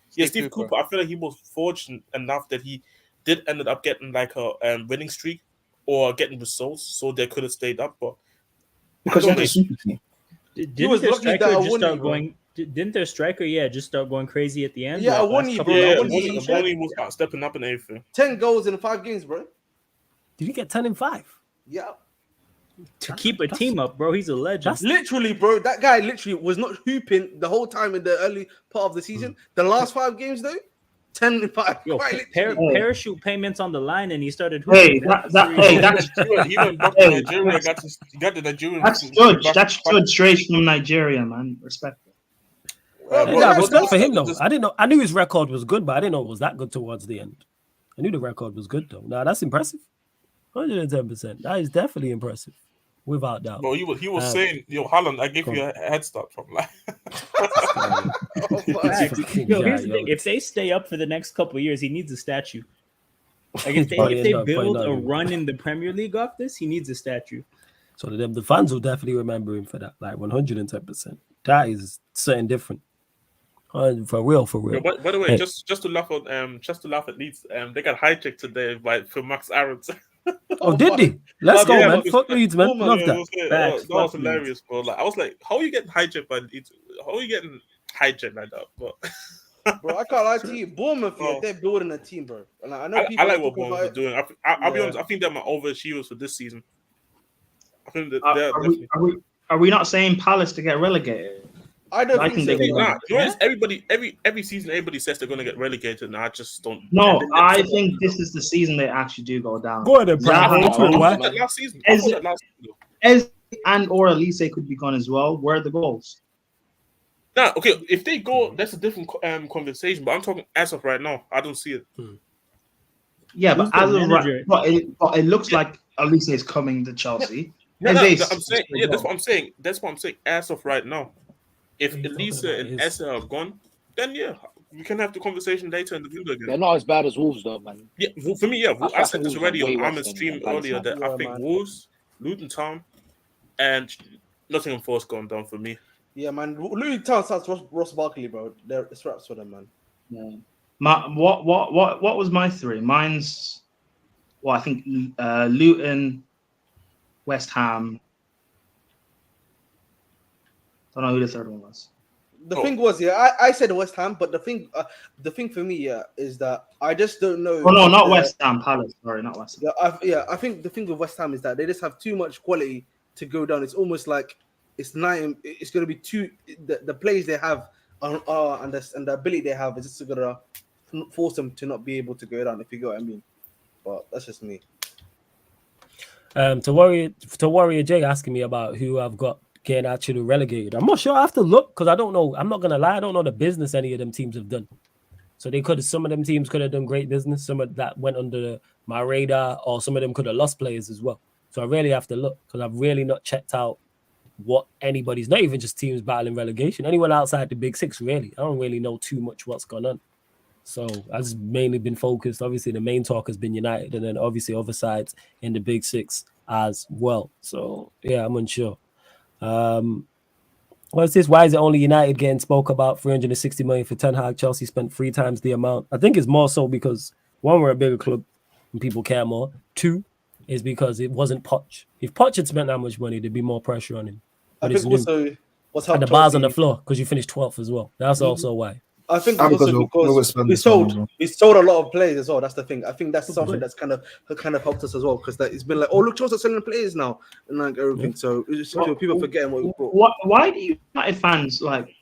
Steve Cooper. I feel like he was fortunate enough that he did ended up getting like a winning streak or getting results, so they could have stayed up. But because of the super team, didn't their striker, just start going crazy at the end? Yeah, Wonny was stepping up and everything. 10 goals in 5 games, bro. Did he get 10 in 5? Yeah. To keep a team up, bro, he's a legend. Literally, bro, that guy literally was not hooping the whole time in the early part of the season. The last 5 games, though, 10 in 5. Yo, parachute payments on the line, and he started hooping. That's good. He went back to Nigeria, got the Nigerian. That's good straight from Nigeria, man. Respect. Respect for him, though. I didn't know. I knew his record was good, but I didn't know it was that good towards the end. I knew the record was good, though. Nah, that's impressive. 110%. That is definitely impressive, without doubt. Bro, he was saying, "Yo, Haaland, I gave you a head start from like." Here's the thing: if they stay up for the next couple of years, he needs a statue. Like if they build a run in the Premier League off this, he needs a statue. So the fans will definitely remember him for that, like 110%. That is something different. For real. By the way, just to laugh at Leeds, they got hijacked today for Max Aarons. Oh, did they? Let's go, man. Fuck Leeds, man. Love that. That was hilarious, bro. Like, I was like, how are you getting hijacked by Leeds? How are you getting hijacked like that? But bro, I can't lie to you. Bournemouth, they're building a team, bro. And I know I like what Bournemouth are doing. I'll be honest. I think they're my overachievers for this season. I think that are we not saying Palace to get relegated? I don't think they not. Every season, everybody says they're going to get relegated, and I just don't. No, I think this is the season they actually do go down. Go ahead, last season. And or Elise could be gone as well. Where are the goals? Nah, okay. If they go, that's a different conversation. But I'm talking as of right now. I don't see it. Yeah, but as of right, but it looks like Elise is coming to Chelsea. I'm saying, that's what I'm saying. That's what I'm saying. As of right now. If Elisa and Essa are gone, then we can have the conversation later in the window again. They're not as bad as Wolves, though, man. Yeah, for me, I said this already on Ahmed's stream earlier that I think Wolves, Luton Town, and Nottingham Forest going down for me. Yeah, man. Luton Town starts Ross Barkley, bro. It's raps for them, man. Yeah. What was my 3? Mine's I think Luton, West Ham. Don't know who the 3rd one was. The thing was, I said West Ham, but the thing for me, is that I just don't know. Oh no, not West Ham, Palace. Sorry, not West Ham. I think the thing with West Ham is that they just have too much quality to go down. It's almost like it's going to be too. The plays they have and the ability they have is just going to force them to not be able to go down. If you get what I mean. But that's just me. To Warrior J asking me about who I've got getting actually relegated. I'm not sure. I have to look because I don't know. I'm not gonna lie. I don't know the business any of them teams have done. So some of them teams could have done great business. Some of that went under my radar, or some of them could have lost players as well. So I really have to look because I've really not checked out what anybody's, not even just teams battling relegation. Anyone outside the Big Six, really. I don't really know too much what's going on. So I've just mainly been focused. Obviously, the main talk has been United, and then obviously other sides in the Big Six as well. So yeah, I'm unsure. What's this? Why is it only United getting spoke about? 360 million for Ten Hag. Chelsea spent 3 times the amount. I think it's more so because 1, we're a bigger club and people care more. 2 is because it wasn't Poch. If Poch had spent that much money, there'd be more pressure on him. But I think also What's And helped the bars Chelsea? on the floor because you finished 12th as well. That's also why. I think And also because we sold a lot of players as well. That's the thing. I think that's something that's kind of helped us as well, because it's been like, oh, look, Chelsea selling players now and like everything. So it's just people forgetting what we brought. Why do United fans like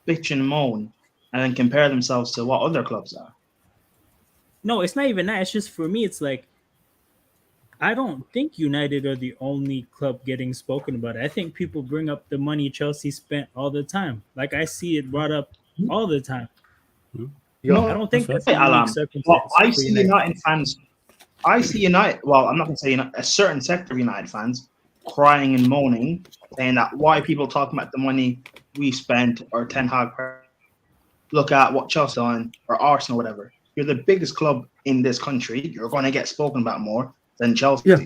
bitch and moan and then compare themselves to what other clubs are? No, it's not even that. It's just, for me, it's like, I don't think United are the only club getting spoken about. I think people bring up the money Chelsea spent all the time. Like, I see it brought up all the time. No, I don't think that's right, a unique circumstance. I see United fans. I see United. Well, I'm not going to say United, a certain sector of United fans crying and moaning, saying that why people talking about the money we spent or Ten Hag. Look at what Chelsea on or Arsenal, whatever. You're the biggest club in this country. You're going to get spoken about more than Chelsea. Yeah.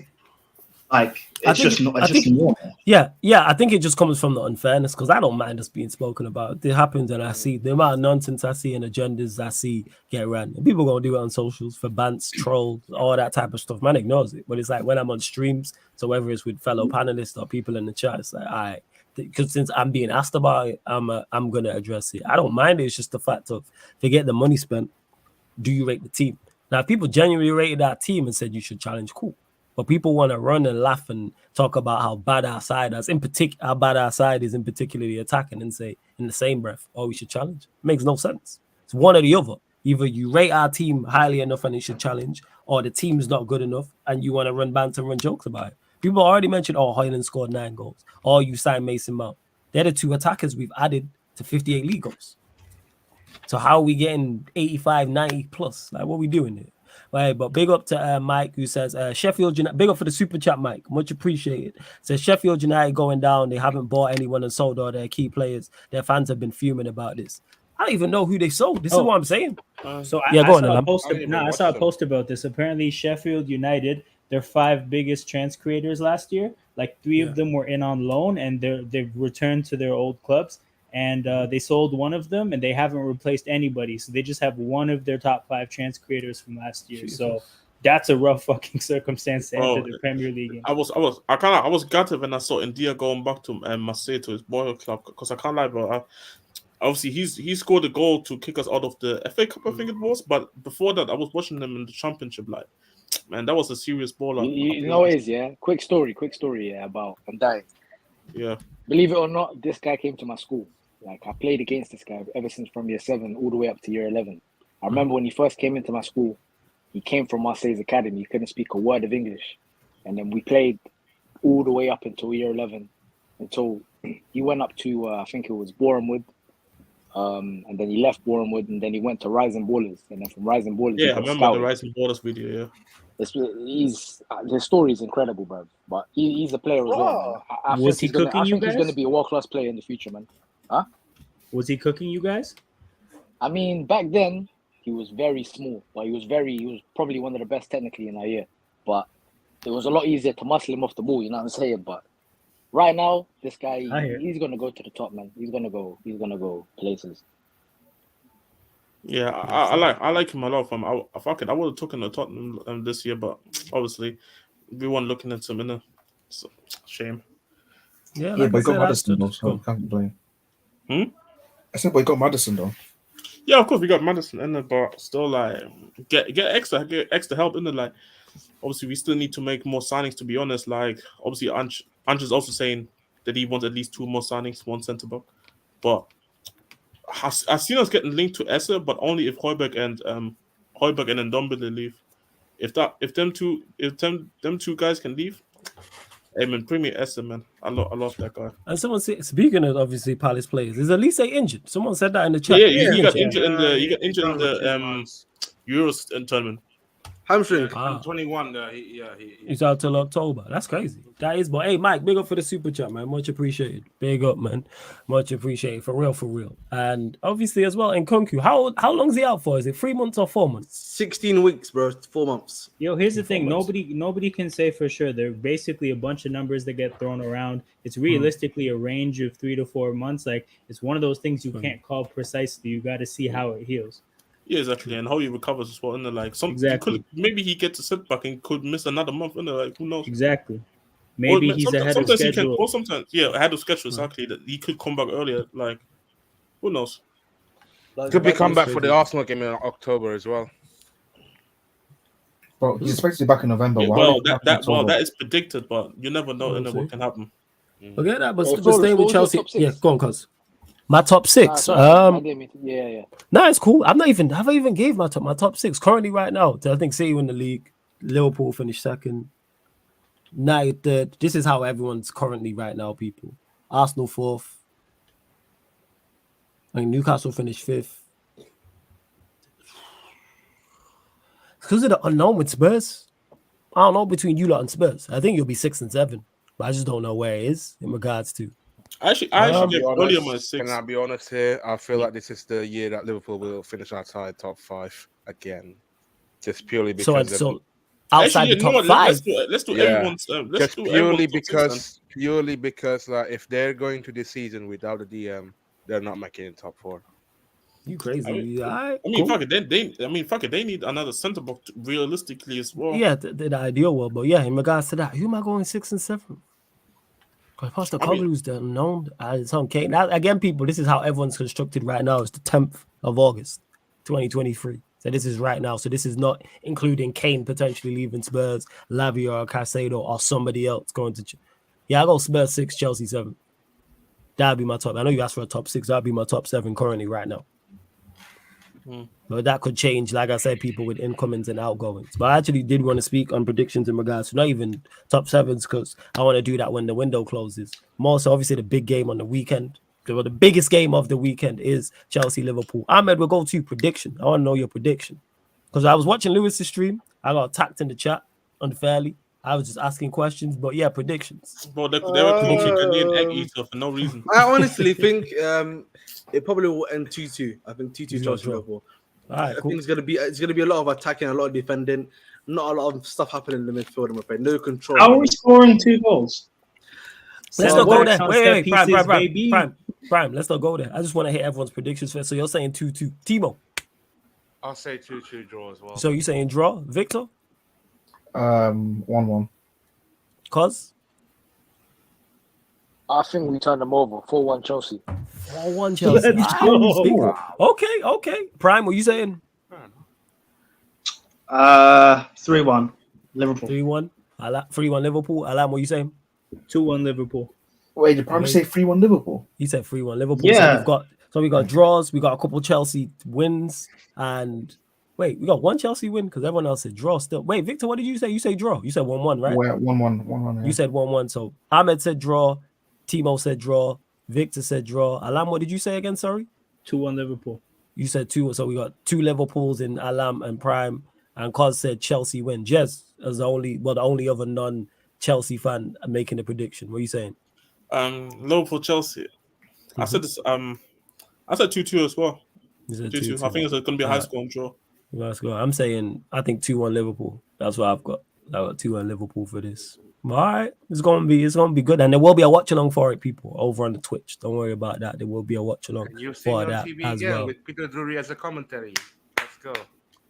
Like, it's just normal. Yeah, I think it just comes from the unfairness, because I don't mind us being spoken about. It happens, and I see the amount of nonsense I see and agendas I see get ran. And people gonna do it on socials for bants, trolls, all that type of stuff. Man ignores it, but it's like when I'm on streams, so whether it's with fellow panelists or people in the chat, it's like, all right, because since I'm being asked about it, I'm gonna address it. I don't mind it. It's just the fact of, forget the money spent. Do you rate the team? Now, if people genuinely rated that team and said you should challenge, cool. But people want to run and laugh and talk about how bad our side is, how bad our side is in particularly attacking, and say in the same breath, oh, we should challenge. It makes no sense. It's one or the other. Either you rate our team highly enough and it should challenge, or the team is not good enough and you want to run banter and run jokes about it. People already mentioned, oh, Hoyland scored 9 goals. Or you signed Mason Mount. They're the 2 attackers we've added to 58 league goals. So how are we getting 85, 90 plus? Like, what are we doing here? Right, but big up to Mike, who says Sheffield United. Big up for the super chat, Mike. Much appreciated. Says Sheffield United going down. They haven't bought anyone and sold all their key players. Their fans have been fuming about this. I don't even know who they sold. This is what I'm saying. So yeah, I saw a post about this. Apparently, Sheffield United, their 5 biggest transfer creators last year, like 3 of them were in on loan, and they've returned to their old clubs. And they sold one of them, and they haven't replaced anybody. So they just have one of their top 5 chance creators from last year. Jesus. So that's a rough fucking circumstance to enter the Premier League. I was gutted when I saw India going back to Marseille, to his boyhood club, because I can't lie, bro. Obviously, he scored a goal to kick us out of the FA Cup, I think it was. But before that, I was watching them in the Championship. Like, man, that was a serious baller. You know it is, yeah. Quick story, yeah, about Van Dijk. Yeah. Believe it or not, this guy came to my school. Like, I played against this guy ever since from year 7 all the way up to year 11. I remember when he first came into my school, he came from Marseille's academy. He couldn't speak a word of English. And then we played all the way up until year 11, until he went up to, I think it was Bournemouth. And then he left Bournemouth, and then he went to Rising Ballers. And then from Rising Ballers, yeah, I remember the Rising Ballers video, yeah. His story is incredible, bro. But he's a player as well. I was he cooking you guys? I think he's going to be a world-class player in the future, man. Huh? Was he cooking you guys? I mean, back then he was very small, but he was probably one of the best technically in our year. But it was a lot easier to muscle him off the ball, you know what I'm saying? But right now, this guy, he's gonna go to the top, man. He's gonna go places. Yeah, I like him a lot. I would have taken the Tottenham this year, but obviously we weren't looking at him in a shame. Yeah, but he got Maddison though, so I can't blame. I said we got Maddison though. Yeah, of course we got Maddison in it, but still, like, get extra help in it. Like, obviously we still need to make more signings. To be honest, like, obviously Ange is also saying that he wants at least 2 more signings, 1 centre back. But I've seen us getting linked to Esse, but only if Højbjerg and Ndombele leave. If them two guys can leave. Hey man, bring me Esse, man. I love that guy. And someone said, speaking of obviously Palace players, is Elise injured? Someone said that in the chat. Yeah, he got injured in the Euros tournament. Hamstring. 21. He's out till October. That's crazy. That is, but hey, Mike, big up for the super chat, man. Much appreciated. Big up, man. Much appreciated. For real. And obviously as well, in Nkunku, how long is he out for? Is it 3 months or 4 months? 16 weeks, bro. 4 months. Yo, here's the thing. Nobody can say for sure. They're basically a bunch of numbers that get thrown around. It's realistically a range of 3 to 4 months. Like, it's one of those things you can't call precisely. You got to see how it heals. Yeah, exactly, and how he recovers as well. And like, exactly. Maybe he gets a setback and could miss another month. And like, who knows? Exactly. Maybe he's ahead of schedule. Or sometimes, ahead of schedule, exactly. That he could come back earlier. Like, who knows? Could be come back for the Arsenal game in October as well. Well, he's expected to be back in November. That is predicted, but you never know what can happen. Forget that, but staying with Chelsea. Yeah, go on, cuz. My top 6. Yeah. Nah, it's cool. Have I even gave my top 6 currently right now? I think City win the league, Liverpool finished second, United third. This is how everyone's currently right now, people. Arsenal 4th. I mean, Newcastle finished 5th. Because of the unknown with Spurs. I don't know between you lot and Spurs. I think you'll be 6 and 7, but I just don't know where it is in regards to. I actually get earlier my 6. Can I be honest here? I feel like this is the year that Liverpool will finish outside top 5 again, just purely because. So outside the top 5. Let's do everyone's. Just purely because, like, if they're going to this season without a DM, they're not making it top 4. You crazy? Fuck it. They need another centre back realistically as well. Yeah, the ideal world, but yeah, in regards to that, who am I going 6 and 7? Because Postecoglou's the unknown. It's on Kane. Now, again, people, this is how everyone's constructed right now. It's the 10th of August, 2023. So this is right now. So this is not including Kane potentially leaving Spurs, Lavia or Caicedo or somebody else going to. I go Spurs 6, Chelsea 7. That'd be my top. I know you asked for a top 6. That'd be my top 7 currently right now. But that could change, like I said, people with incomings and outgoings. But I actually did want to speak on predictions in regards to not even top 7s, because I want to do that when the window closes. More so, obviously, the big game on the weekend. Well, the biggest game of the weekend is Chelsea-Liverpool. Ahmed, we'll go to prediction. I want to know your prediction. Because I was watching Lewis's stream. I got attacked in the chat unfairly. I was just asking questions, but yeah, predictions. Bro, they were predicting Ghanaian egg eater for no reason. I honestly think it probably will end 2-2. I think 2-2 Chelsea Liverpool. All right, cool. I think it's gonna be a lot of attacking, a lot of defending, not a lot of stuff happening in the midfield. I'm afraid no control. How are we scoring 2 goals? Let's not go there. Wait, Prime. Let's not go there. I just want to hear everyone's predictions first. So you're saying 2-2. Timo? I'll say 2-2 draw as well. So you saying draw, Victor? 1-1. Cuz? I think we turn them over. 4-1 Chelsea. 4-1 Chelsea. Let's go. Okay. Prime, what you saying? 3-1 Liverpool. 3-1. 3-1 Liverpool. Alam, what you saying? 2-1 Liverpool. Wait, did Prime say 3-1 Liverpool? He said 3-1 Liverpool. Yeah. So we got draws. We got a couple Chelsea wins. And wait, we got one Chelsea win because everyone else said draw still. Wait, Victor, what did you say? You say draw. You said 1-1, right? 1-1. You said 1-1. So Ahmed said draw. Timo said draw. Victor said draw. Alam, what did you say again? Sorry? 2-1 Liverpool. You said 2. So we got 2 Liverpools in Alam and Prime. And Cos said Chelsea win. Jez is the only other non-Chelsea fan making a prediction. What are you saying? Liverpool Chelsea. I said this. I said 2-2 as well. 2-2. I think it's going to be a high score draw. Let's go. I'm saying I think 2-1 Liverpool. That's what I've got. I got 2-1 Liverpool for this. All right, it's gonna be good, and there will be a watch along for it, people, over on the Twitch. Don't worry about that. There will be a watch along for that TV as again well. With Peter Drury as a commentary. Let's go.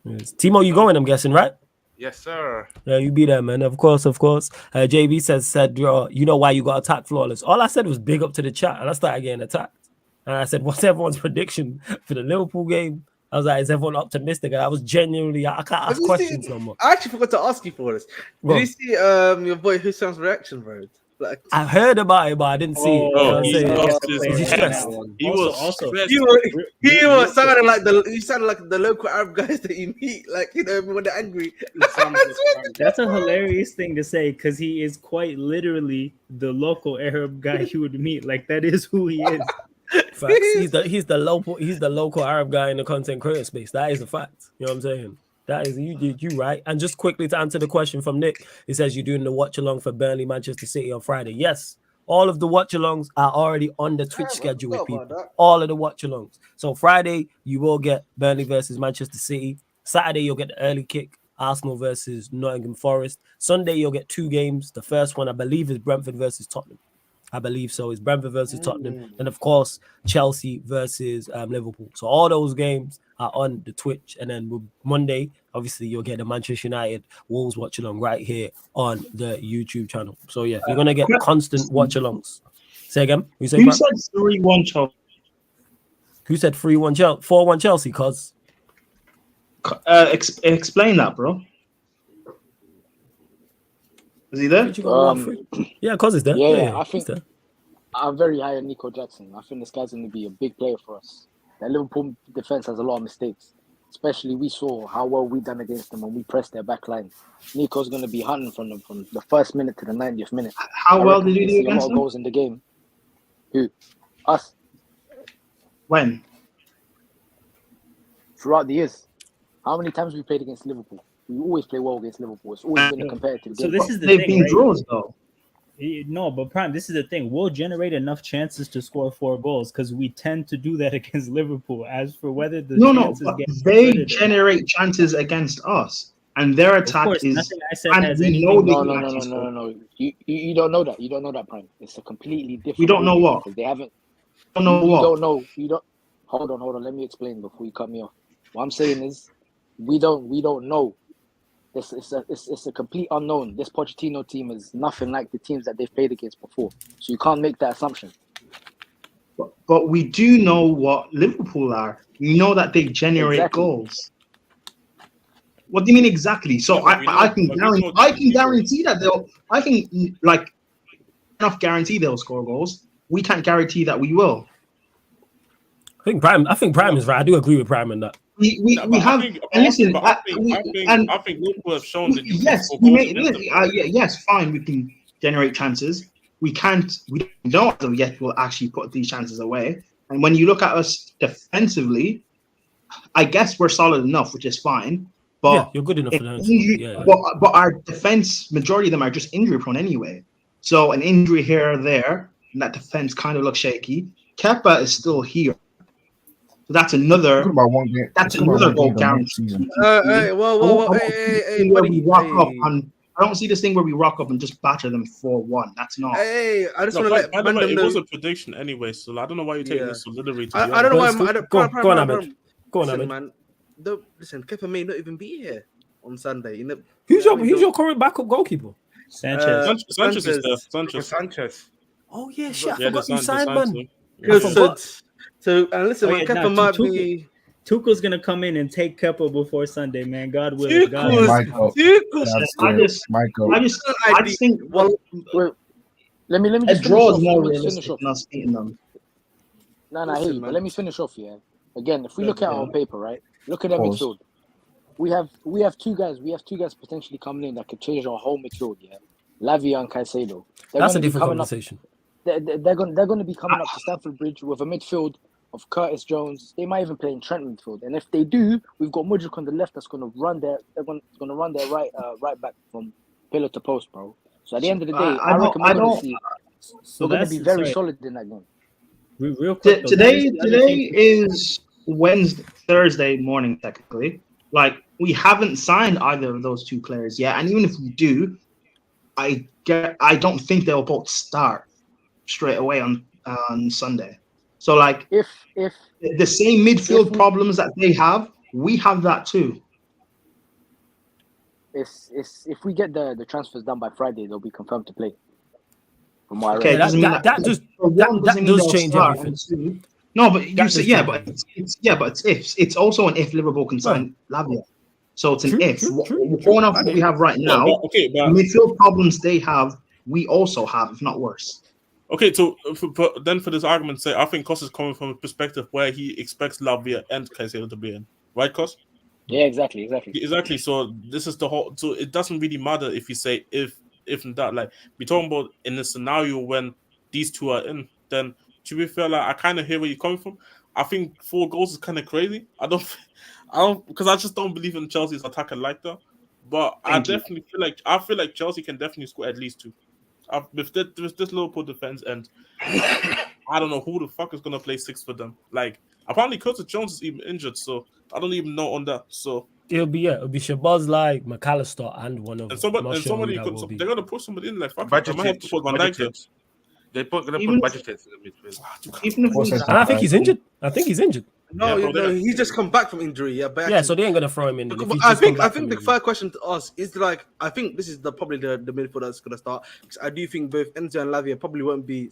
Yes. Timo, you going? I'm guessing, right? Yes, sir. Yeah, you be there, man. Of course. JB said, you know why you got attacked flawless. All I said was big up to the chat, and I started getting attacked. And I said, what's everyone's prediction for the Liverpool game? I was like, is everyone optimistic? And I was genuinely, I can't ask questions no more. I actually forgot to ask you for this. Did you see your boy Hussein's reaction, bro? Like, I heard about it, but I didn't see it. He's stressed. He sounded like the local Arab guys that you meet, like, you know, when they're angry. That's a hilarious thing to say because he is quite literally the local Arab guy you would meet. Like, that is who he is. Facts. He's the local Arab guy in the content creator space. That is a fact. You know what I'm saying? That is you right. And just quickly to answer the question from Nick, he says you're doing the watch along for Burnley, Manchester City on Friday. Yes, all of the watch alongs are already on the Twitch schedule with people. All of the watch alongs. So Friday you will get Burnley versus Manchester City. Saturday you'll get the early kick, Arsenal versus Nottingham Forest. Sunday you'll get 2 games. The first one I believe is Brentford versus Tottenham. I believe so. It's Brentford versus Tottenham, and of course Chelsea versus Liverpool. So all those games are on the Twitch, and then Monday, obviously, you'll get the Manchester United Wolves watch along right here on the YouTube channel. So yeah, you're gonna get constant watch alongs. Say again. Who said 3-1 Chelsea? Who said 3-1 Chelsea? 4-1 Chelsea? Cause explain that, bro. Is he there? Yeah, cause it's there. Yeah, I think I'm very high on Nico Jackson. I think this guy's going to be a big player for us. The Liverpool defense has a lot of mistakes. Especially, we saw how well we done against them when we pressed their back line. Nico's going to be hunting from them from the first minute to the 90th minute. How well did you do against them? A lot of goals in the game. Who? Us. When? Throughout the years. How many times we played against Liverpool? We always play well against Liverpool. It's always been a competitive game. So this is the They've thing, been right? draws, though. No, but Prime, this is the thing. We'll generate enough chances to score 4 goals because we tend to do that against Liverpool. As for whether the chances get they generate chances against us, and their attack is. Nothing I said has anything. No. You don't know that. You don't know that, Prime. It's a completely different. We don't know what. They haven't. Don't know what. You don't know. You don't. Hold on. Let me explain before you cut me off. What I'm saying is, we don't know. It's a complete unknown. This Pochettino team is nothing like the teams that they've played against before. So you can't make that assumption. But we do know what Liverpool are. We know that they generate goals. What do you mean exactly? So I can guarantee that they'll. I can guarantee they'll score goals. We can't guarantee that we will. I think Prime is right. I do agree with Prime on that. We have. I think Liverpool have shown that. Yes, fine. We can generate chances. We can't. We don't know yet. We'll actually put these chances away. And when you look at us defensively, I guess we're solid enough, which is fine. But yeah, you're good enough for that. But our defense, majority of them are just injury prone anyway. So an injury here or there, and that defense kind of looks shaky. Kepa is still here. So that's another. That's another goal guarantee. Hey, I don't see this thing where we rock up and just batter them 4-1. That's not. Hey, I just want to let. By the way, it was a prediction anyway, so I don't know why you're taking this solidity. I don't know why. Go on, Ahmed. Listen, man. Listen, Kepa may not even be here on Sunday. Who's your current backup goalkeeper? Sanchez. Sanchez is there. Sanchez. Oh yeah, shit. I forgot you signed, man. So listen, man, Kepa might be. Tuchel's gonna come in and take Kepa before Sunday, man. God willing. I just think. Well, let me just draw is more realistic than us beating them. No, I hear you, but let me finish off here. Again, if we look at our paper, right? Look at our midfield. We have two guys. We have two guys potentially coming in that could change our whole midfield. Yeah, Lavia and Caicedo. That's a different conversation. They're going to be coming up to Stamford Bridge with a midfield of Curtis Jones. They might even play in Trent midfield, and if they do, we've got Mudryk on the left that's going to run their. They're going to run their right back from pillar to post, bro. So at the end of the day, I reckon we're going to be very solid in that game. Real quick, today is Thursday morning technically. Like we haven't signed either of those two players yet, and even if we do, I don't think they'll both start straight away on Sunday. So like if the same midfield problems that they have, we have that too. If we get the transfers done by Friday, they'll be confirmed to play. From what I read. That does change everything. No, but you say but it's also an if Liverpool can sign Lavia. So it's an if. Going off what we have right now, but midfield problems they have, we also have, if not worse. Okay, so for this argument's sake, I think Cos is coming from a perspective where he expects Lavia and Caicedo to be in, right, Cos? Yeah, exactly. So this is the whole. So it doesn't really matter if you say if and that. Like we're talking about in a scenario when these two are in. Then to be fair, like I kind of hear where you're coming from. I think 4 goals is kind of crazy. I don't because I just don't believe in Chelsea's attacker like that. But I definitely feel like Chelsea can definitely score at least 2. With this Liverpool defense, and I don't know who the fuck is gonna play 6 for them. Like apparently Curtis Jones is even injured, so I don't even know on that. So it'll be Szoboszlai, McAllister, and one of somebody they're gonna put somebody in like fuck. I might have to put Van Dijk. They're going to put budget in the midfield. Even if I think he's injured. I think he's injured. No, he's just come back from injury. Yeah, but yeah, so they ain't gonna throw him in. I think the fair question to us is like, I think this is probably the midfield that's gonna start, because I do think both Enzo and Lavia probably won't be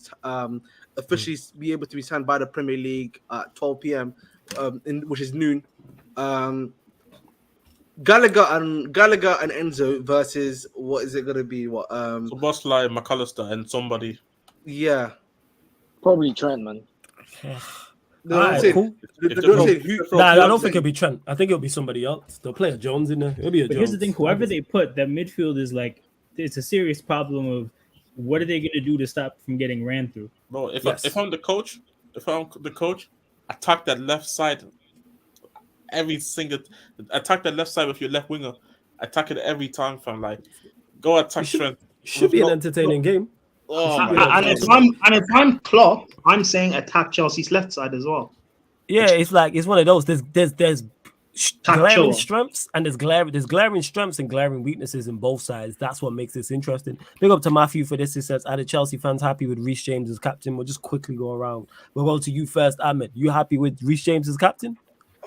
officially be able to be signed by the Premier League at 12 p.m. Which is noon. Gallagher and Enzo versus what is it gonna be? What Szoboszlai, McAllister, and somebody. Yeah, probably Trent, man. Cool. I don't think it'll be Trent. I think it'll be somebody else. They'll play a Jones in there. It'll be a Jones. Here's the thing: whoever they put, that midfield is like, it's a serious problem of what are they going to do to stop from getting ran through. Bro, if I'm the coach, attack that left side. Attack that left side with your left winger. Attack it every time, fam. Like, go attack Trent. Should be an entertaining game. And if I'm Klopp, I'm saying attack Chelsea's left side as well. Yeah, it's one of those. There's glaring strengths and there's glaring strengths and glaring weaknesses in both sides. That's what makes this interesting. Big up to Matthew for this. He says, "Are the Chelsea fans happy with Reece James as captain?" We'll just quickly go around. We'll go to you first, Ahmed. You happy with Reece James as captain?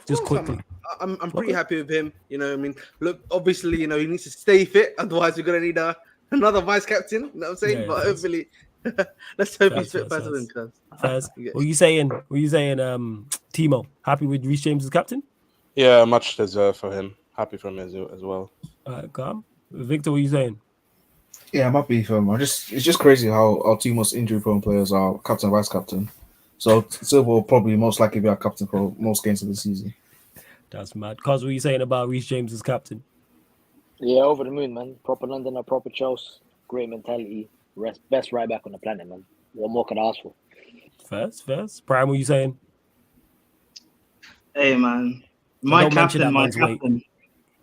Just quickly. I'm pretty happy with him. You know, I mean, look, obviously, you know, he needs to stay fit. Otherwise, we're gonna need another vice captain. You know what I'm saying? But hopefully, let's hope he's fit better than Cuz. What are you saying? Timo, happy with Reece James as captain? Yeah, much deserved for him. Happy for him as well. Calm. Victor, what are you saying? Yeah, I'm happy for him. It's just crazy how our two most injury-prone players are captain and vice-captain. So Silva will probably most likely be our captain for most games of the season. That's mad. Cuz, what are you saying about Reece James as captain? Yeah, over the moon, man. Proper Londoner, proper Chelsea. Great mentality. Best right back on the planet, man. What more could I ask for? First. Prime, what are you saying? Hey, man. My captain.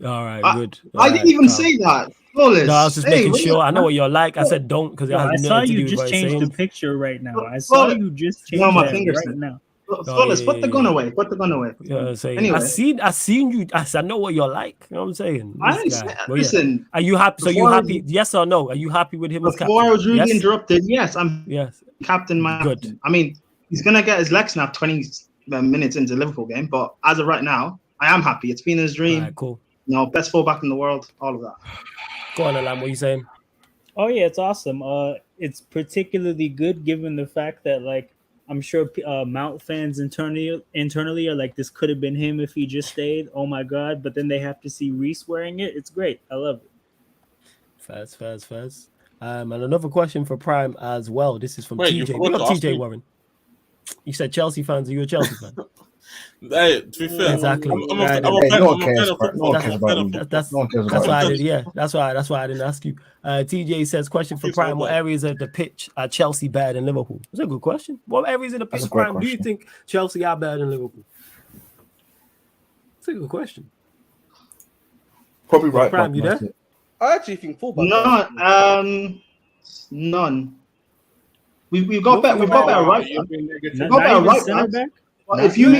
All right, good. I didn't even say that. Flawless. No, I was just making sure. I know what you're like. I said don't because I saw you just change the picture right now. I saw you just change that right now. Flawless, put the gun away. Anyway. I seen you. I know what you're like. You know what I'm saying? Listen. Are you happy? So you happy? Yes or no? Are you happy with him as captain? Before I was really interrupted, yes, I'm captain. Good. I mean, he's gonna get his leg snapped 20 minutes into the Liverpool game, but as of right now, I am happy. It's been his dream. Right, cool. You know, best fullback in the world. All of that. Go on, Alam. What are you saying? Oh yeah, it's awesome. It's particularly good given the fact that, like, I'm sure Mount fans internally are like, this could have been him if he just stayed. Oh my god! But then they have to see Reece wearing it. It's great. I love it. Fast. And another question for Prime as well. This is from TJ. What up, TJ Warren? You said Chelsea fans. Are you a Chelsea fan? Hey, to be fair, exactly. That's why I did. Yeah, that's why I didn't ask you. TJ says, question for Prime: what areas of the pitch are Chelsea better than Liverpool? That's a good question. What areas of the pitch, Prime, do you think Chelsea are better than Liverpool? That's a good question. Probably right. Prime, you there? I actually think fullback. None. We've got better. We've got better right. We've got better right back. If you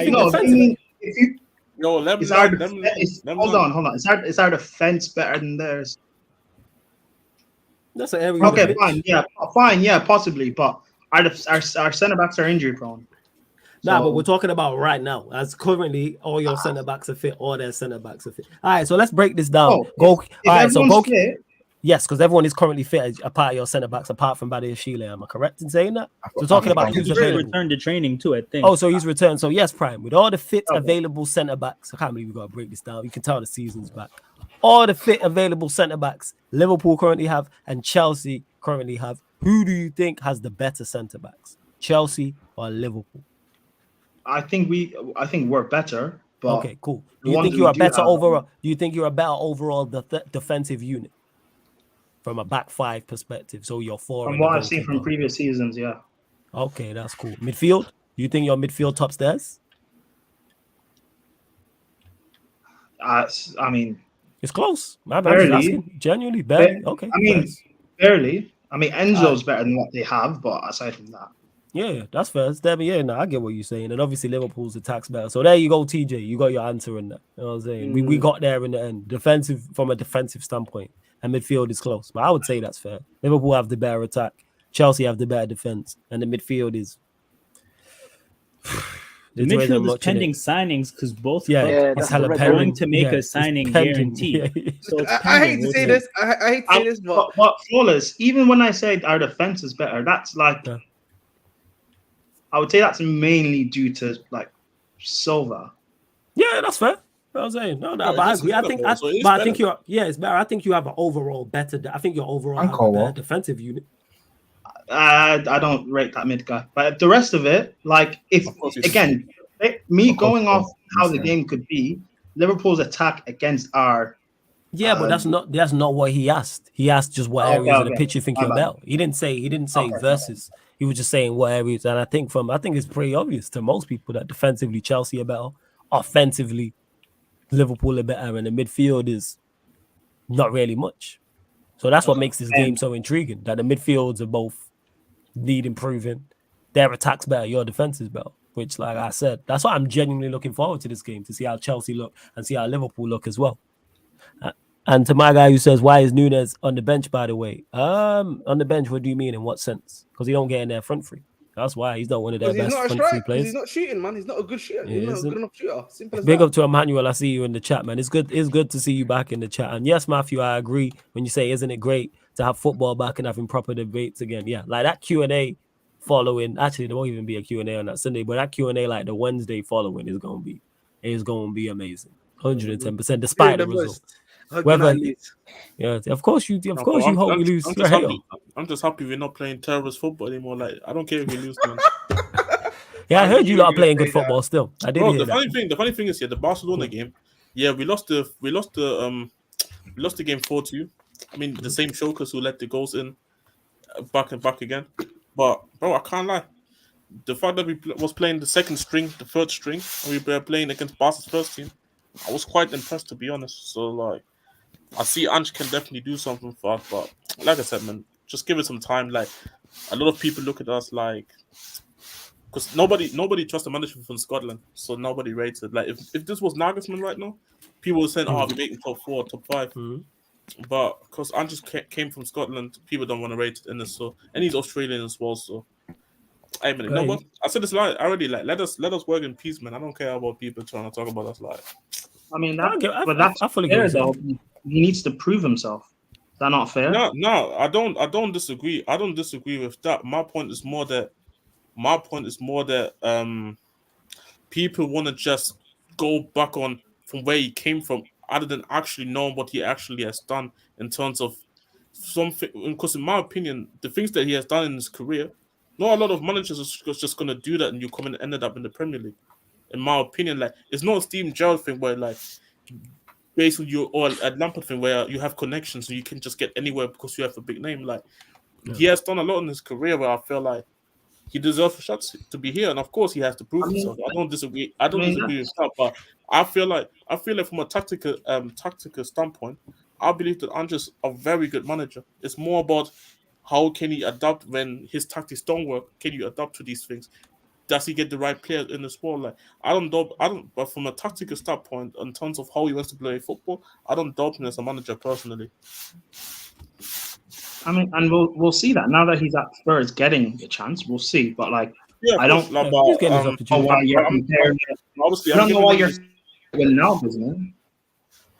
hold on. Is our defense better than theirs? That's an area. Okay, fine, possibly, but our centre backs are injury prone. Nah, but we're talking about right now. As currently, all your centre backs are fit. All their centre backs are fit. All right, so let's break this down. Yes, because everyone is currently fit apart of your centre backs, apart from Badia Shile. Am I correct in saying that? So talking about who's available. Returned to training too, I think. Oh, so he's returned. So yes, Prime, with all the fit available centre backs, I can't believe we got to break this down. You can tell the season's back. All the fit available centre backs Liverpool currently have and Chelsea currently have. Who do you think has the better centre backs, Chelsea or Liverpool? I think we're better. But okay, cool. Do you think you're a better overall? Do you think you're a better overall defensive unit? From a back five perspective, so you're four. From what I've seen from previous seasons, yeah. Okay, that's cool. Midfield? Do you think your midfield tops theirs? I mean, it's close. My bad. Asking. Genuinely, barely. Okay. I mean, barely. I mean, Enzo's better than what they have, but aside from that, yeah, that's fair. I get what you're saying, and obviously Liverpool's attack's better. So there you go, TJ. You got your answer in that. You know what I'm saying? We got there in the end. From a defensive standpoint. And midfield is close, but I would say that's fair. Liverpool have the better attack. Chelsea have the better defense, and the midfield is. The midfield is pending signings because both clubs it's are going to make a signing guarantee. Yeah. So it's I hate to say this. I hate to say this, but flawless. Even when I say our defense is better, that's like I would say that's mainly due to like Silva. Yeah, that's fair. I was saying but I agree. I think it's better. I think you have an overall better. I think your overall have a better defensive unit. I don't rate that mid guy, but the rest of it, like if again, going off how the game could be, Liverpool's attack against our. Yeah, but that's not what he asked. He asked just what areas of the pitch you think you're better. He didn't say versus. He was just saying what areas, and I think it's pretty obvious to most people that defensively Chelsea are better, offensively Liverpool are better, and the midfield is not really much. So that's what makes this game so intriguing. That the midfields are both need improving. Their attack's better, your defense is better. Which, like I said, that's why I'm genuinely looking forward to this game, to see how Chelsea look and see how Liverpool look as well. And to my guy who says, why is Núñez on the bench, by the way? On the bench, what do you mean? In what sense? Because he don't get in there front free. That's why he's not one of their best front free players. He's not shooting, man. He's not a good shooter. He's not a good enough shooter. Simple as Big that. up to Emmanuel. I see you in the chat, man. It's good to see you back in the chat. And yes, Matthew, I agree when you say, isn't it great to have football back and having proper debates again? Yeah, like that Q&A following. Actually, there won't even be a Q&A on that Sunday, but that Q&A like the Wednesday following is going to be amazing. 110%, despite the results. Of course you hope we lose. I'm just happy we're not playing terrorist football anymore. Like, I don't care if we lose, man. Yeah, I heard you lot are playing good football still. I did hear that. The funny thing is, the Barcelona game. Yeah, we lost the game 4-2. I mean, the same Shokers who let the goals in back and back again. But bro, I can't lie. The fact that we was playing the second string, the third string, and we were playing against Barca's first team, I was quite impressed, to be honest. So like, I see Ange can definitely do something for us, but like I said, man, just give it some time. Like, a lot of people look at us like, because nobody trusts the manager from Scotland, so nobody rates it. Like, if this was Nagelsmann right now, people were saying, "Oh, we're making top 4, top 5." But because Ange came from Scotland, people don't want to rate it in this. So, and he's Australian as well. So, hey man, you know what? I said this already. Like, let us work in peace, man. I don't care about people trying to talk about us. Like, I mean, that's fair though. He needs to prove himself. Is that not fair? No, I don't disagree. I don't disagree with that. My point is more that people want to just go back on from where he came from, other than actually knowing what he actually has done in terms of something. Because in my opinion, the things that he has done in his career, not a lot of managers are just going to do that, and you come and ended up in the Premier League. In my opinion, like, it's not a Steven Gerrard thing where, like, based on or a Lampard thing where you have connections, so you can just get anywhere because you have a big name. Like, he has done a lot in his career where I feel like he deserves a shot to be here, and of course he has to prove himself. I don't disagree. I don't disagree with that, but I feel like from a tactical standpoint, I believe that Ange's a very good manager. It's more about how can he adapt when his tactics don't work. Can you adapt to these things? Does he get the right players in the squad? Like, I don't. But from a tactical standpoint, in terms of how he wants to play football, I don't doubt him as a manager personally. I mean, and we'll see that now that he's at Spurs getting a chance. We'll see, but like, I don't know why you're comparing. Obviously, I don't know why you're with Ronaldo, man.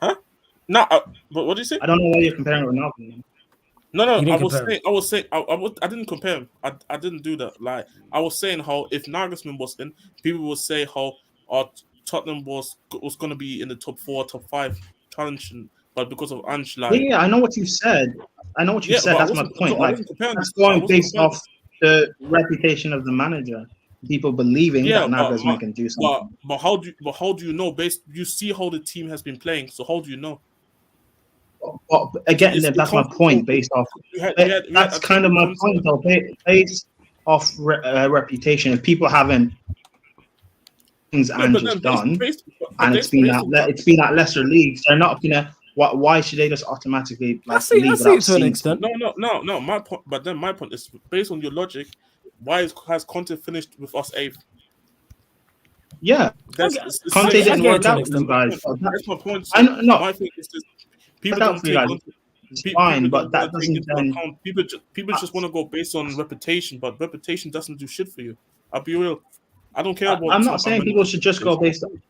Huh? No, but what do you say? I don't know why you're comparing Ronaldo. Man. No. I was saying, I didn't compare him. I didn't do that. Like, I was saying how if Nagelsmann was in, people would say how Tottenham was going to be in the top 4, top 5 challenging, but because of Ange, like, yeah, I know what you said. That's my point. Like, that's going based off the reputation of the manager. People believing that Nagelsmann can do something. But how do you know? You see how the team has been playing. So how do you know? Well, again, that's my point. Based off, that's kind of my point. Though, based off reputation, if people haven't things Ange's done, and it's been at lesser leagues, they're not gonna. Why should they just automatically leave without to an extent? No. My point, but then my point is based on your logic. Why has Conte finished with us 8th? Yeah, Conte didn't work out with you guys. That's my point. My thing is people don't take Conte. it's fine, but that doesn't then... People just want to go based on reputation, but reputation doesn't do shit for you. I'll be real. I don't care about... I'm not saying people should just go based on...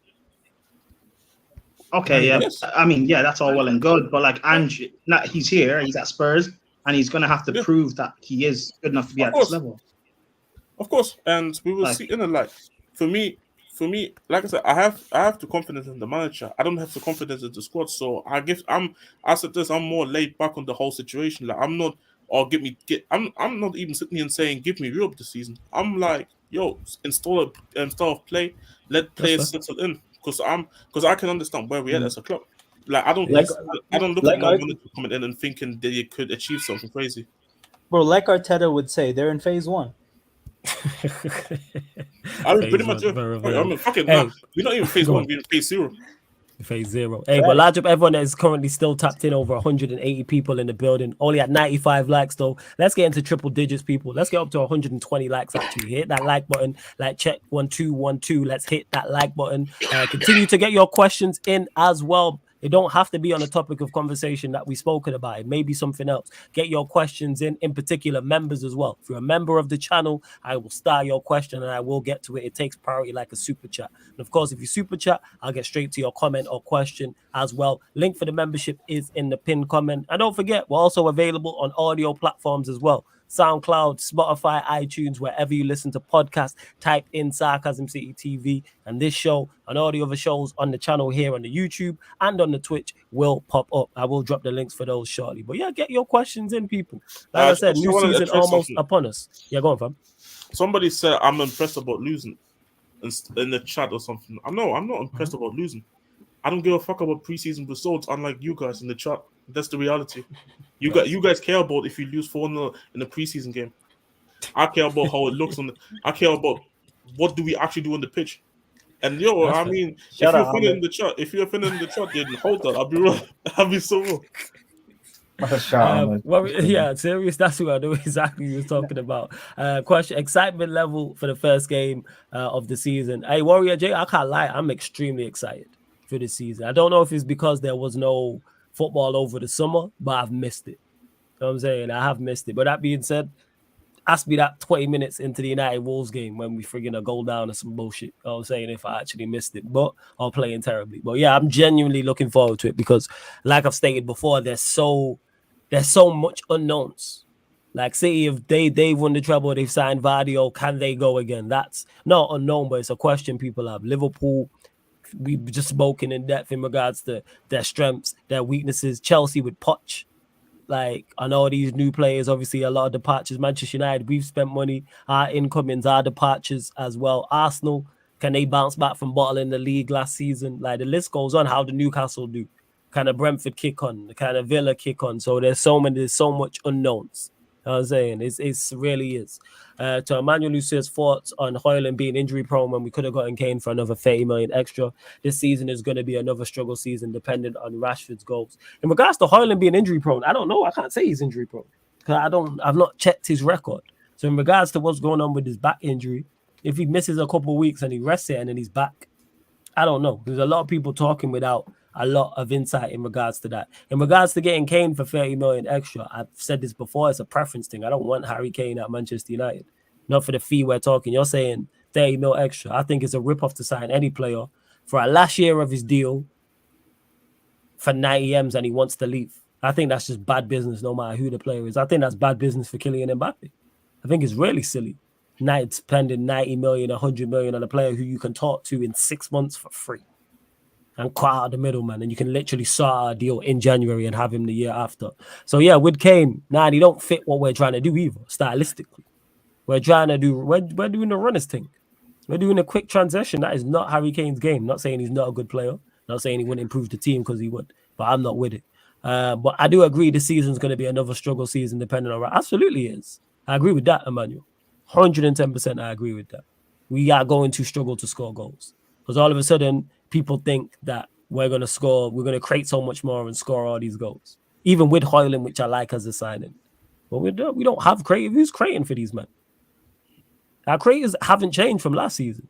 Okay, yeah. Yes. I mean, yeah, that's all well and good, but like Ange, he's here, he's at Spurs, and he's going to have to prove that he is good enough to be at this level. Of course, and we will see in the light. For me, like I said, I have the confidence in the manager. I don't have the confidence in the squad, so I'm more laid back on the whole situation. Like I'm not even sitting here and saying give me Europe this season. I'm like, yo, install a style of play, let players settle in, because I can understand where we're at as a club. Like I don't look at my manager coming in and thinking they could achieve something crazy. Bro, like Arteta would say, they're in phase 1. I mean, pretty much. I mean, fuck it. Hey, we're not even phase 1. We're in phase 0. Phase 0. Hey, but large up everyone that is currently still tapped in, over 180 people in the building. Only at 95 likes though. Let's get into triple digits, people. Let's get up to 120 likes. Actually, hit that like button. Like check 1212. Let's hit that like button. Continue to get your questions in as well. It don't have to be on the topic of conversation that we've spoken about. It may be something else. Get your questions in particular members as well. If you're a member of the channel, I will start your question and I will get to it. It takes priority like a super chat. And of course, if you super chat, I'll get straight to your comment or question as well. Link for the membership is in the pinned comment. And don't forget, we're also available on audio platforms as well. SoundCloud, Spotify, iTunes, wherever you listen to podcasts, type in Sarcasm City TV, and this show and all the other shows on the channel here on the YouTube and on the Twitch will pop up. I will drop the links for those shortly. But yeah, get your questions in, people. Like I said, new season almost upon us. Yeah, go on, fam. Somebody said I'm impressed about losing in the chat or something. I'm not impressed about losing. I don't give a fuck about preseason results, unlike you guys in the chat. That's the reality. You guys care about if you lose 4-0 in the preseason game. I care about how it looks I care about what do we actually do on the pitch. And I mean, if you're offended in the chat, then hold that. I'll be real. I'll be so real. Yeah, serious. That's what I know exactly you were talking about. Question: excitement level for the first game of the season. Hey, Warrior J, I can't lie. I'm extremely excited for this season. I don't know if it's because there was no football over the summer, but I've missed it. You know what I'm saying? I have missed it. But that being said, ask me that 20 minutes into the United Wolves game when we friggin' a goal down or some bullshit. You know what I'm saying? If I actually missed it, but I'm playing terribly. But yeah, I'm genuinely looking forward to it because, like I've stated before, there's so much unknowns. Like City, if they've won the treble, they've signed Vardio, can they go again? That's not unknown, but it's a question people have. Liverpool, we've just spoken in depth in regards to their strengths, their weaknesses. Chelsea with Poch, like I know these new players, obviously a lot of departures. Manchester United, we've spent money. Our incomings, our departures as well. Arsenal, can they bounce back from bottling the league last season? Like the list goes on. How the Newcastle do? Kind of Brentford kick on? Kind of Villa kick on? So there's so much unknowns. You know what I'm saying? It really is. To Emmanuel Lucia's thoughts on Højlund being injury prone when we could have gotten Kane for another 30 million extra. This season is going to be another struggle season dependent on Rashford's goals. In regards to Højlund being injury prone, I don't know. I can't say he's injury prone because I've not checked his record. So in regards to what's going on with his back injury, if he misses a couple of weeks and he rests it and then he's back, I don't know. There's a lot of people talking without a lot of insight in regards to that. In regards to getting Kane for 30 million extra, I've said this before, it's a preference thing. I don't want Harry Kane at Manchester United. Not for the fee we're talking. You're saying 30 mil extra. I think it's a rip-off to sign any player for a last year of his deal for 90 M's and he wants to leave. I think that's just bad business no matter who the player is. I think that's bad business for Kylian Mbappe. I think it's really silly. United spending 90 million, 100 million on a player who you can talk to in 6 months for free. And cut out the middleman, and you can literally start a deal in January and have him the year after. So yeah, with Kane, he don't fit what we're trying to do either, stylistically. We're doing the runners thing. We're doing a quick transition. That is not Harry Kane's game. Not saying he's not a good player. Not saying he wouldn't improve the team because he would, but I'm not with it. But I do agree this season's going to be another struggle season depending on... Absolutely is. I agree with that, Emmanuel. 110% I agree with that. We are going to struggle to score goals. Because all of a sudden, people think that we're going to create so much more and score all these goals. Even with Højlund, which I like as a signing. But we don't have creative. Who's creating for these men? Our creators haven't changed from last season.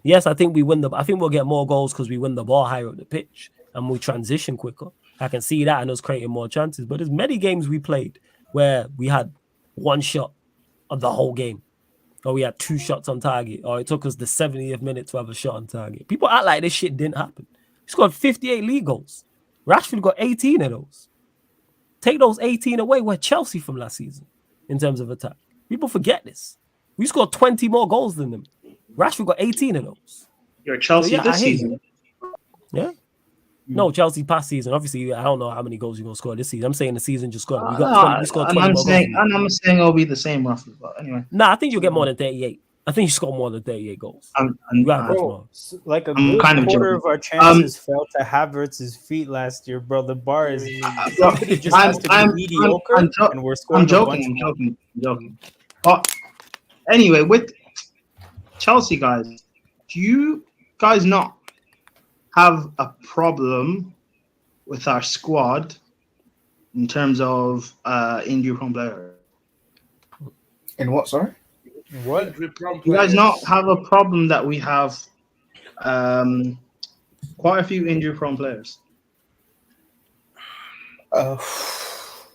Yes, I think we'll get more goals because we win the ball higher up the pitch and we transition quicker. I can see that and us creating more chances. But there's many games we played where we had one shot of the whole game, or we had 2 shots on target, or it took us the 70th minute to have a shot on target. People act like this shit didn't happen. He scored 58 league goals. Rashford got 18 of those. Take those 18 away. We're Chelsea from last season in terms of attack. People forget this. We scored 20 more goals than them. Rashford got 18 of those. You're Chelsea this season. Yeah. No, Chelsea past season. Obviously, I don't know how many goals you're going to score this season. I'm saying the season just scored. We scored 20 more goals. I'm saying it'll be the same roughly. But anyway. Nah, I think you'll get more than 38. I think you score more than 38 goals. Like a good quarter of our chances fell to Havertz's feet last year, bro. The bar is just has to be mediocre, and we're scoring. I'm joking. But anyway, with Chelsea guys, do you guys not have a problem with our squad in terms of injury-prone players? In what, sorry? What? You guys not have a problem that we have quite a few injury-prone players?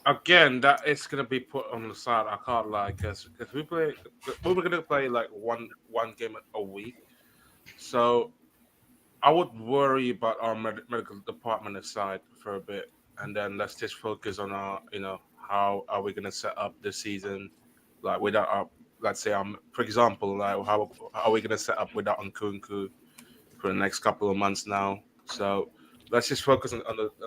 Again, that is going to be put on the side. I can't lie, because we were going to play like one game a week. So I would worry about our medical department aside for a bit, and then let's just focus on our, how are we going to set up the season, like without our, let's say, for example, like how are we going to set up without Nkunku for the next couple of months now? So let's just focus on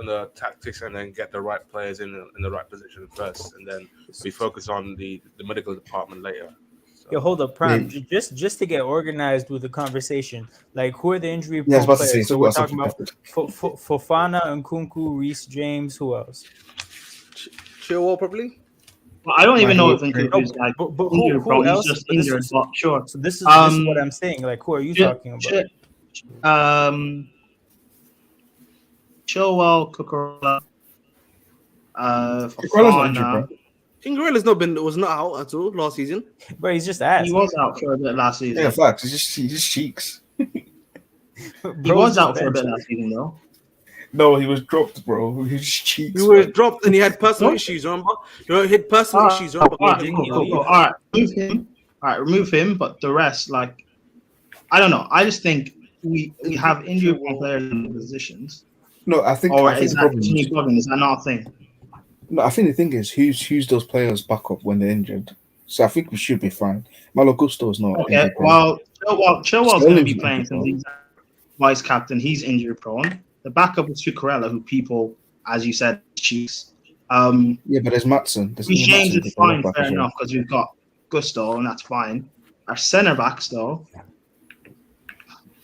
the tactics and then get the right players in the right position first, and then we focus on the medical department later. So. Yo, hold up, Prime. Just to get organized with the conversation, like who are the injury players? So we're talking about Fofana, Nkunku, Reece James. Who else? Chilwell probably. Well, I don't even know if Nkunku is like but who else? He's just injured, but sure. So this is what I'm saying. Like, who are you talking about? Chilwell, Cucurella, Fofana. Cucurella's was not out at all last season. But he's just ass. He was out for a bit last season. Yeah, facts. He just cheeks. He was out for a bit last season, though. No, he was dropped, bro. He just cheeks. He was dropped, and he had personal issues. Remember? He had personal issues. Remember? All right, remove him. All right, remove him. But the rest, like, I don't know. I just think we have injury players in the positions. No, I think. Is that not a thing? No, I think the thing is, who's those players back up when they're injured? So I think we should be fine. Malo Gusto's not. Okay, well, Chilwell's going to be playing since he's vice captain. He's injury prone. The backup is Cucurella, who people, as you said, cheeks. Yeah, but there's Matson. James is fine, fair enough, because we've got Gusto, and that's fine. Our centre backs, though,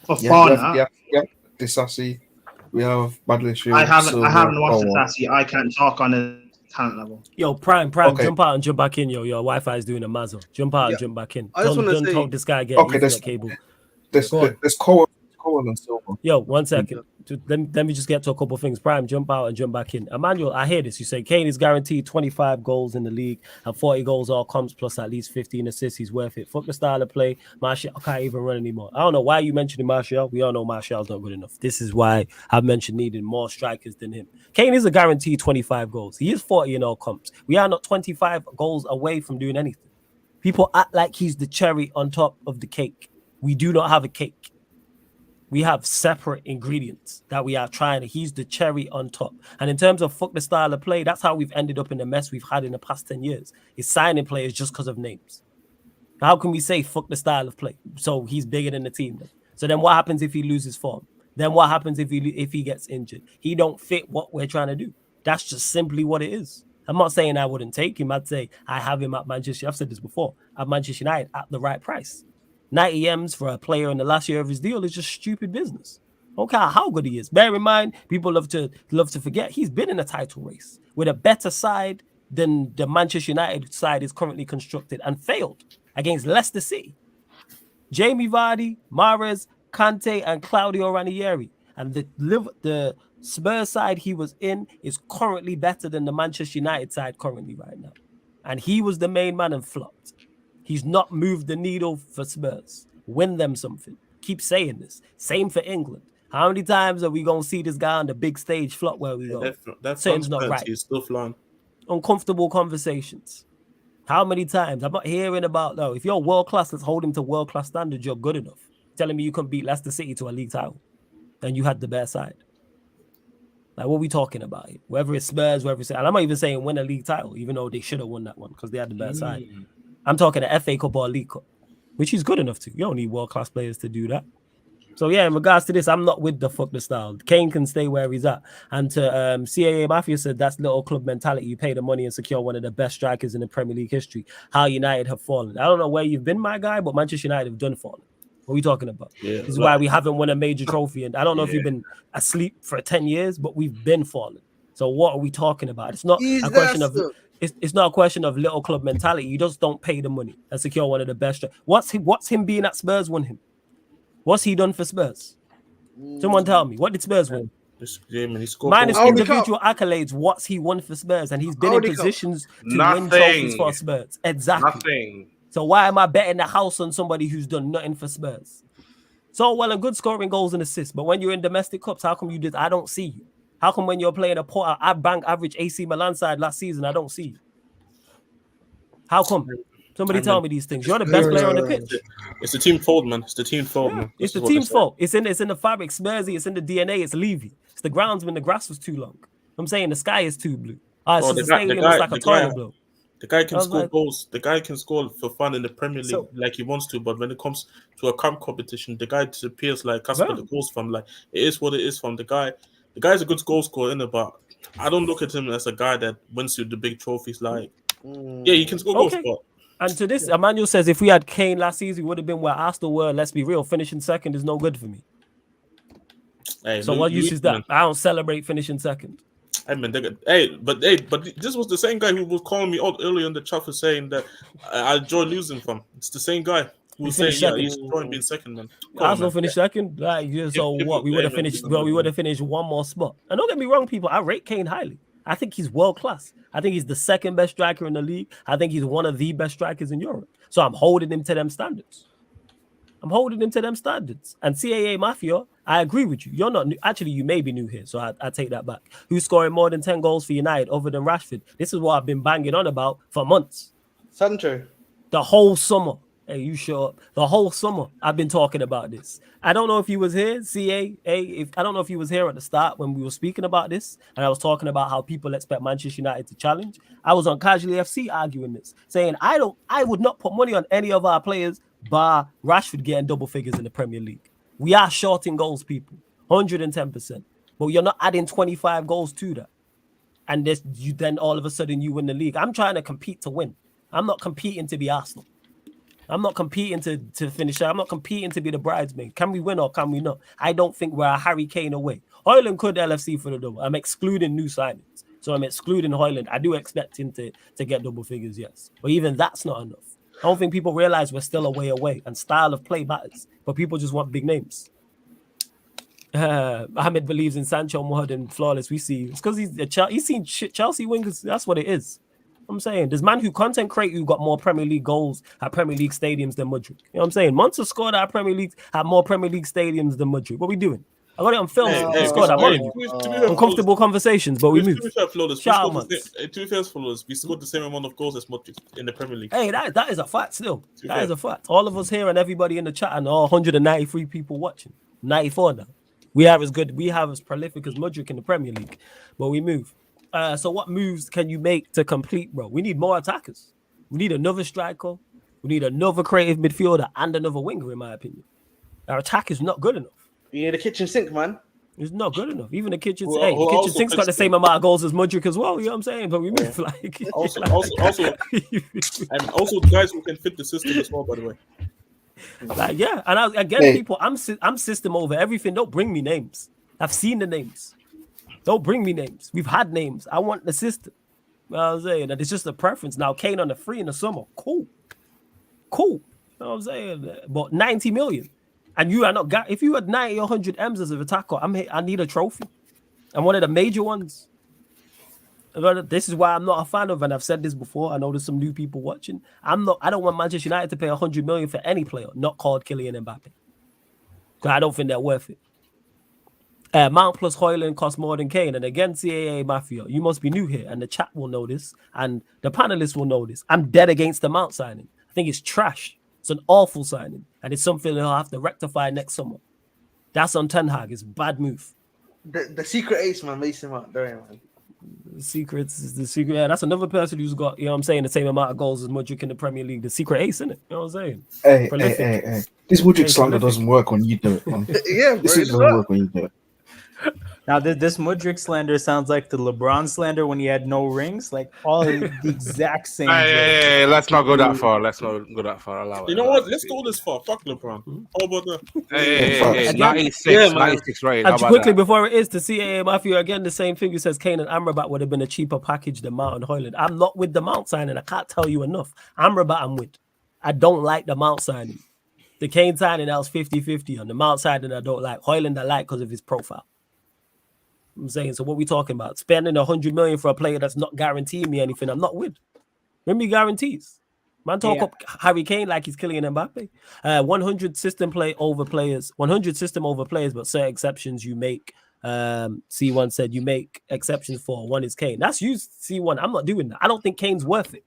Fofana. Yeah, Disasi. We have Badlish. I haven't watched Disasi. I can't talk on a talent level. Yo, Prime, okay. Jump out and jump back in. Your Wi-Fi is doing a mazzo. Jump out and jump back in. Don't talk this guy again. Okay, there's cable. There's Cole and Silva. Yo, 1 second. Let me just get to a couple of things. Prime, jump out and jump back in. Emmanuel, I hear this. You say Kane is guaranteed 25 goals in the league and 40 goals all comps plus at least 15 assists. He's worth it. Fuck the style of play. Martial can't even run anymore. I don't know why you mentioning Martial. We all know Martial's not good enough. This is why I've mentioned needing more strikers than him. Kane is a guaranteed 25 goals. He is 40 in all comps. We are not 25 goals away from doing anything. People act like he's the cherry on top of the cake. We do not have a cake. We have separate ingredients that we are trying to. He's the cherry on top. And in terms of fuck the style of play, that's how we've ended up in the mess we've had in the past 10 years. Is signing players just because of names. How can we say fuck the style of play? So he's bigger than the team then. So then what happens if he loses form? Then what happens if he gets injured? He don't fit what we're trying to do. That's just simply what it is. I'm not saying I wouldn't take him. I'd say I have him at Manchester. I've said this before. At Manchester United at the right price. 90 M's for a player in the last year of his deal is just stupid business. Don't care how good he is. Bear in mind, people love to forget he's been in a title race with a better side than the Manchester United side is currently constructed and failed against Leicester City. Jamie Vardy, Mahrez, Kante, and Claudio Ranieri. And the Spurs side he was in is currently better than the Manchester United side currently right now. And he was the main man and flopped. He's not moved the needle for Spurs. Win them something. Keep saying this. Same for England. How many times are we gonna see this guy on the big stage flop where we go? Something's not right. He's still flying. Uncomfortable conversations. How many times? I'm not hearing about though. If you're world class, let's hold him to world class standards. You're good enough. Telling me you can beat Leicester City to a league title, and you had the best side. Like, what are we talking about here? Whether it's Spurs, whether it's, and I'm not even saying win a league title, even though they should have won that one because they had the best side. I'm talking the FA Cup or League Cup, which he's good enough to. You don't need world class players to do that. So yeah, in regards to this, I'm not with the fuck the style. Kane can stay where he's at. And to CAA Mafia said that's little club mentality. You pay the money and secure one of the best strikers in the Premier League history. How United have fallen. I don't know where you've been, my guy, but Manchester United have done fallen. What are we talking about? Yeah, this is why we haven't won a major trophy. And I don't know if you've been asleep for 10 years, but we've been falling. So what are we talking about? It's not a question of it's not a question of little club mentality. You just don't pay the money and secure one of the best. What's him being at Spurs won him? What's he done for Spurs? Someone tell me. What did Spurs win? Minus individual accolades, what's he won for Spurs? And he's been in positions to win trophies for Spurs. Exactly. Nothing. So why am I betting the house on somebody who's done nothing for Spurs? So well and good scoring goals and assists, but when you're in domestic cups, how come you did? I don't see you. How come when you're playing a bank average AC Milan side last season, I don't see you? How come? Somebody tell me these things. You're the best player on the pitch. It's the team fault, man. It's the team fault, man. It's the team's fault. It's in the fabric. Spursy. It's in the DNA. It's Levy. It's the grounds when the grass was too long. I'm saying the sky is too blue. The stadium looks like a toilet blue. The guy can score goals. The guy can score for fun in the Premier League like he wants to, but when it comes to a cup competition, the guy disappears like Casper the goals from. Like it is what it is from the guy. The guy's a good goal scorer, but I don't look at him as a guy that wins you the big trophies. Like, yeah, he can score goals, but. And to this, Emmanuel says, if we had Kane last season, we would have been where Arsenal were. Let's be real, finishing second is no good for me. Hey, so what use is that? Man. I don't celebrate finishing second. But this was the same guy who was calling me out earlier in the chat for saying that I enjoy losing from. It's the same guy who was saying, he's enjoying being second, man. Arsenal finished second. Like, so what? We would have finished. Well, we would have finished one more spot. And don't get me wrong, people. I rate Kane highly. I think he's world class. I think he's the second best striker in the league. I think he's one of the best strikers in Europe. So I'm holding him to them standards. And CAA Mafia, I agree with you. You're not new. Actually, you may be new here, so I take that back. Who's scoring more than 10 goals for United other than Rashford? This is what I've been banging on about for months. Sancho. The whole summer. Hey, you show up. The whole summer, I've been talking about this. I don't know if you was here, CAA. I don't know if you was here at the start when we were speaking about this, and I was talking about how people expect Manchester United to challenge. I was on Casually FC arguing this, saying I would not put money on any of our players bar Rashford getting double figures in the Premier League. We are short in goals, people, 110%. But you're not adding 25 goals to that, and then all of a sudden you win the league. I'm trying to compete to win. I'm not competing to be Arsenal. I'm not competing to finish. I'm not competing to be the bridesmaid. Can we win or can we not? I don't think we're a Harry Kane away. Højlund could LFC for the double. I'm excluding new signings. So I'm excluding Højlund. I do expect him to get double figures, yes. But even that's not enough. I don't think people realize we're still a way away and style of play matters. But people just want big names. Ahmed believes in Sancho more than flawless. We see it's because he's seen Chelsea wingers. That's what it is. I'm saying there's man who content create who got more Premier League goals at Premier League stadiums than Mudryk. You know what I'm saying? Monster scored at Premier League had more Premier League stadiums than Mudryk. What are we doing? I got it on film. He scored at Mudryk. Uncomfortable conversations, but we moved. To be fair, flawless, we scored the same amount of goals as Mudryk in the Premier League. Hey, that is a fact still. That is a fact. All of us here and everybody in the chat and all 193 people watching. 94 now. We have as good. We have as prolific as Mudryk in the Premier League, but we move. So what moves can you make to complete, bro? We need more attackers. We need another striker. We need another creative midfielder and another winger, in my opinion. Our attack is not good enough. You need a kitchen sink, man. It's not good enough. Even the kitchen sink's got the same amount of goals as Mudryk as well. You know what I'm saying? But we move also, and also guys who can fit the system as well. By the way, and people, I'm system over everything. Don't bring me names. I've seen the names. Don't bring me names. We've had names. I want the system. You know what I'm saying? That it's just a preference. Now, Kane on the free in the summer. Cool. You know what I'm saying? But 90 million. And you are not... If you had 90 or 100 M's as an attacker, I need a trophy. And one of the major ones. This is why I'm not a fan of, and I've said this before. I know there's some new people watching. I don't want Manchester United to pay 100 million for any player not called Kylian Mbappe. Because I don't think they're worth it. Mount plus Højlund costs more than Kane. And again, CAA Mafia, you must be new here, and the chat will know this, and the panelists will know this. I'm dead against the Mount signing. I think it's trash. It's an awful signing, and it's something he'll have to rectify next summer. That's on Ten Hag. It's a bad move. The secret ace, man, Mason Mount. There, man. The secret. Yeah, that's another person who's got, you know what I'm saying, the same amount of goals as Mudryk in the Premier League. The secret ace, isn't it? You know what I'm saying? Hey. This Mudryk slander doesn't work when you do it, man. Yeah, bro. This doesn't work when you do it. Now, this Mudryk slander sounds like the LeBron slander when he had no rings, like all the exact same. Hey, let's not go that far. Allow it. You know what? Let's go this far. Fuck LeBron. How about that? Hey, 96 right? And quickly before it is to CAA Mafia again, the same thing who says Kane and Amrabat would have been a cheaper package than Mount and Højlund. I'm not with the Mount signing. I can't tell you enough. Amrabat I'm with. I don't like the Mount signing. The Kane signing, that was 50-50. On the Mount signing, I don't like. Højlund I like because of his profile. I'm saying, so what we talking about? Spending 100 million for a player that's not guaranteeing me anything. I'm not with. Give me guarantees. Man, talk up Harry Kane like he's killing Mbappe. 100 system over players, but certain exceptions you make. C1 said you make exceptions for. One is Kane. That's you, C1. I'm not doing that. I don't think Kane's worth it.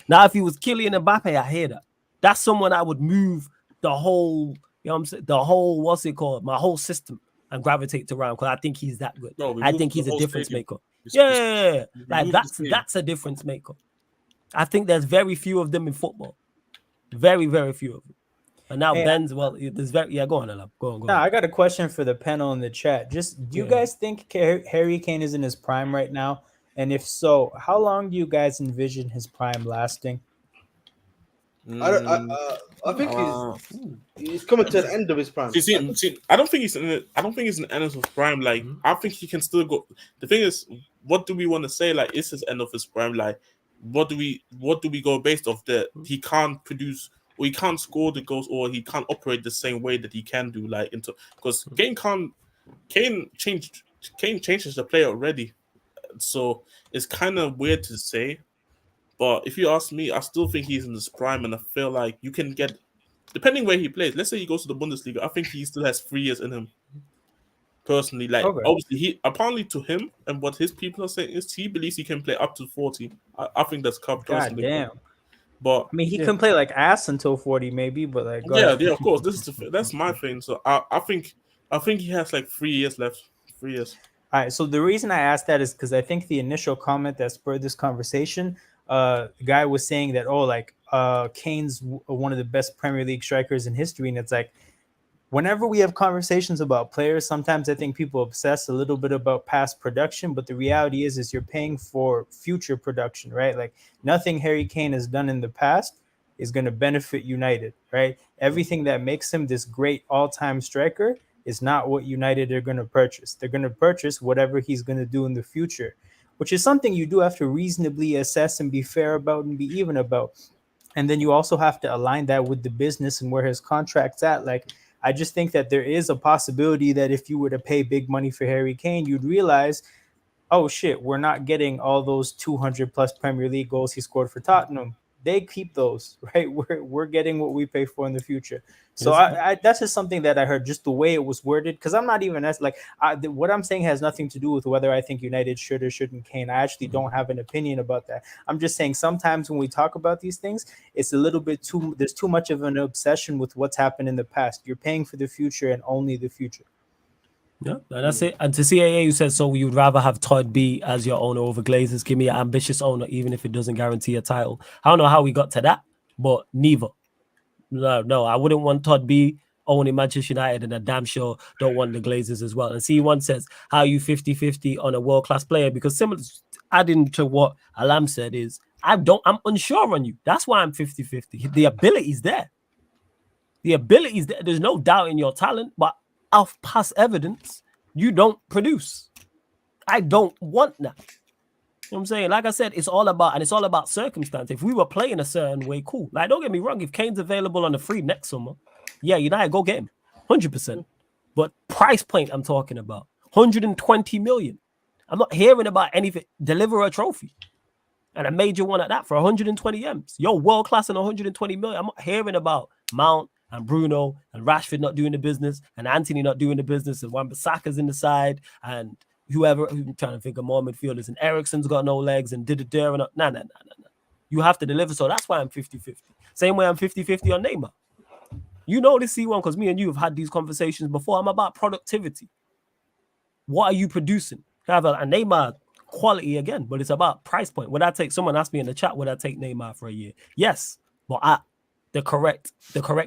Now, if he was killing Mbappe, I hear that. That's someone I would move the whole, you know what I'm saying, the whole, what's it called? My whole system. And gravitate around because I think he's that good. No, I think he's a difference maker. Yeah. Like that's a difference maker. I think there's very few of them in football. Very, very few of them. And now Ben's there's go on, Alab. Go on. No, I got a question for the panel in the chat. Just do you guys think Harry Kane is in his prime right now? And if so, how long do you guys envision his prime lasting? I think he's coming to the end of his prime. See, I don't think he's in the end of his prime. Like, I think he can still go. The thing is, what do we want to say? Like, is his end of his prime? Like, what do we go based off that he can't produce or he can't score the goals or he can't operate the same way that he can do? Like, because Kane changes the player already, so it's kind of weird to say. But if you ask me, I still think he's in his prime, and I feel like you can get, depending where he plays. Let's say he goes to the Bundesliga, I think he still has 3 years in him. Personally, like obviously, he apparently to him and what his people are saying is he believes he can play up to 40. I think that's cup. God damn. But I mean, he can play like ass until 40, maybe. But like, of course, that's my thing. So I think he has like 3 years left. 3 years. All right. So the reason I asked that is because I think the initial comment that spurred this conversation. The guy was saying that Kane's one of the best Premier League strikers in history, and it's like whenever we have conversations about players, sometimes I think people obsess a little bit about past production, but the reality is you're paying for future production, right? Like nothing Harry Kane has done in the past is going to benefit United, right? Everything that makes him this great all-time striker is not what United are going to purchase. They're going to purchase whatever he's going to do in the future, which is something you do have to reasonably assess and be fair about and be even about. And then you also have to align that with the business and where his contract's at. Like, I just think that there is a possibility that if you were to pay big money for Harry Kane, you'd realize, oh shit, we're not getting all those 200 plus Premier League goals he scored for Tottenham. They keep those, right? We're getting what we pay for in the future. So I that's just something that I heard, just the way it was worded. Because I'm not even what I'm saying has nothing to do with whether I think United should or shouldn't Kane. I actually don't have an opinion about that. I'm just saying sometimes when we talk about these things, it's a little bit there's too much of an obsession with what's happened in the past. You're paying for the future and only the future. Yeah, that's it. And to CAA, you said, so you'd rather have Todd B as your owner over Glazers. Give me an ambitious owner, even if it doesn't guarantee a title. I don't know how we got to that, but neither. No, I wouldn't want Todd B owning Manchester United, and I damn sure don't want the Glazers as well. And C1 says, how are you 50-50 on a world-class player? Because similar, adding to what Alam said is, I'm unsure on you. That's why I'm 50-50. The ability's there. There's no doubt in your talent, but of past evidence, you don't produce. I don't want that. You know what I'm saying? Like I said, it's all about circumstance. If we were playing a certain way, cool. Like, don't get me wrong, if Kane's available on the free next summer, yeah, United go get him. 100%. But price point I'm talking about, 120 million. I'm not hearing about anything. Deliver a trophy. And a major one at that for 120 M's. Yo, world class and 120 million. I'm not hearing about Mount. and Bruno and Rashford not doing the business and Anthony not doing the business and Wan-Bissaka's in the side and whoever, I'm trying to think of more midfielders, and Eriksen's got no legs and nah. You have to deliver. So that's why I'm 50-50. Same way I'm 50-50 on Neymar. You know this C1 because me and you have had these conversations before. I'm about productivity. What are you producing? I have a Neymar quality again, but it's about price point. Would I take, someone asked me in the chat, would I take Neymar for a year? Yes, but at the correct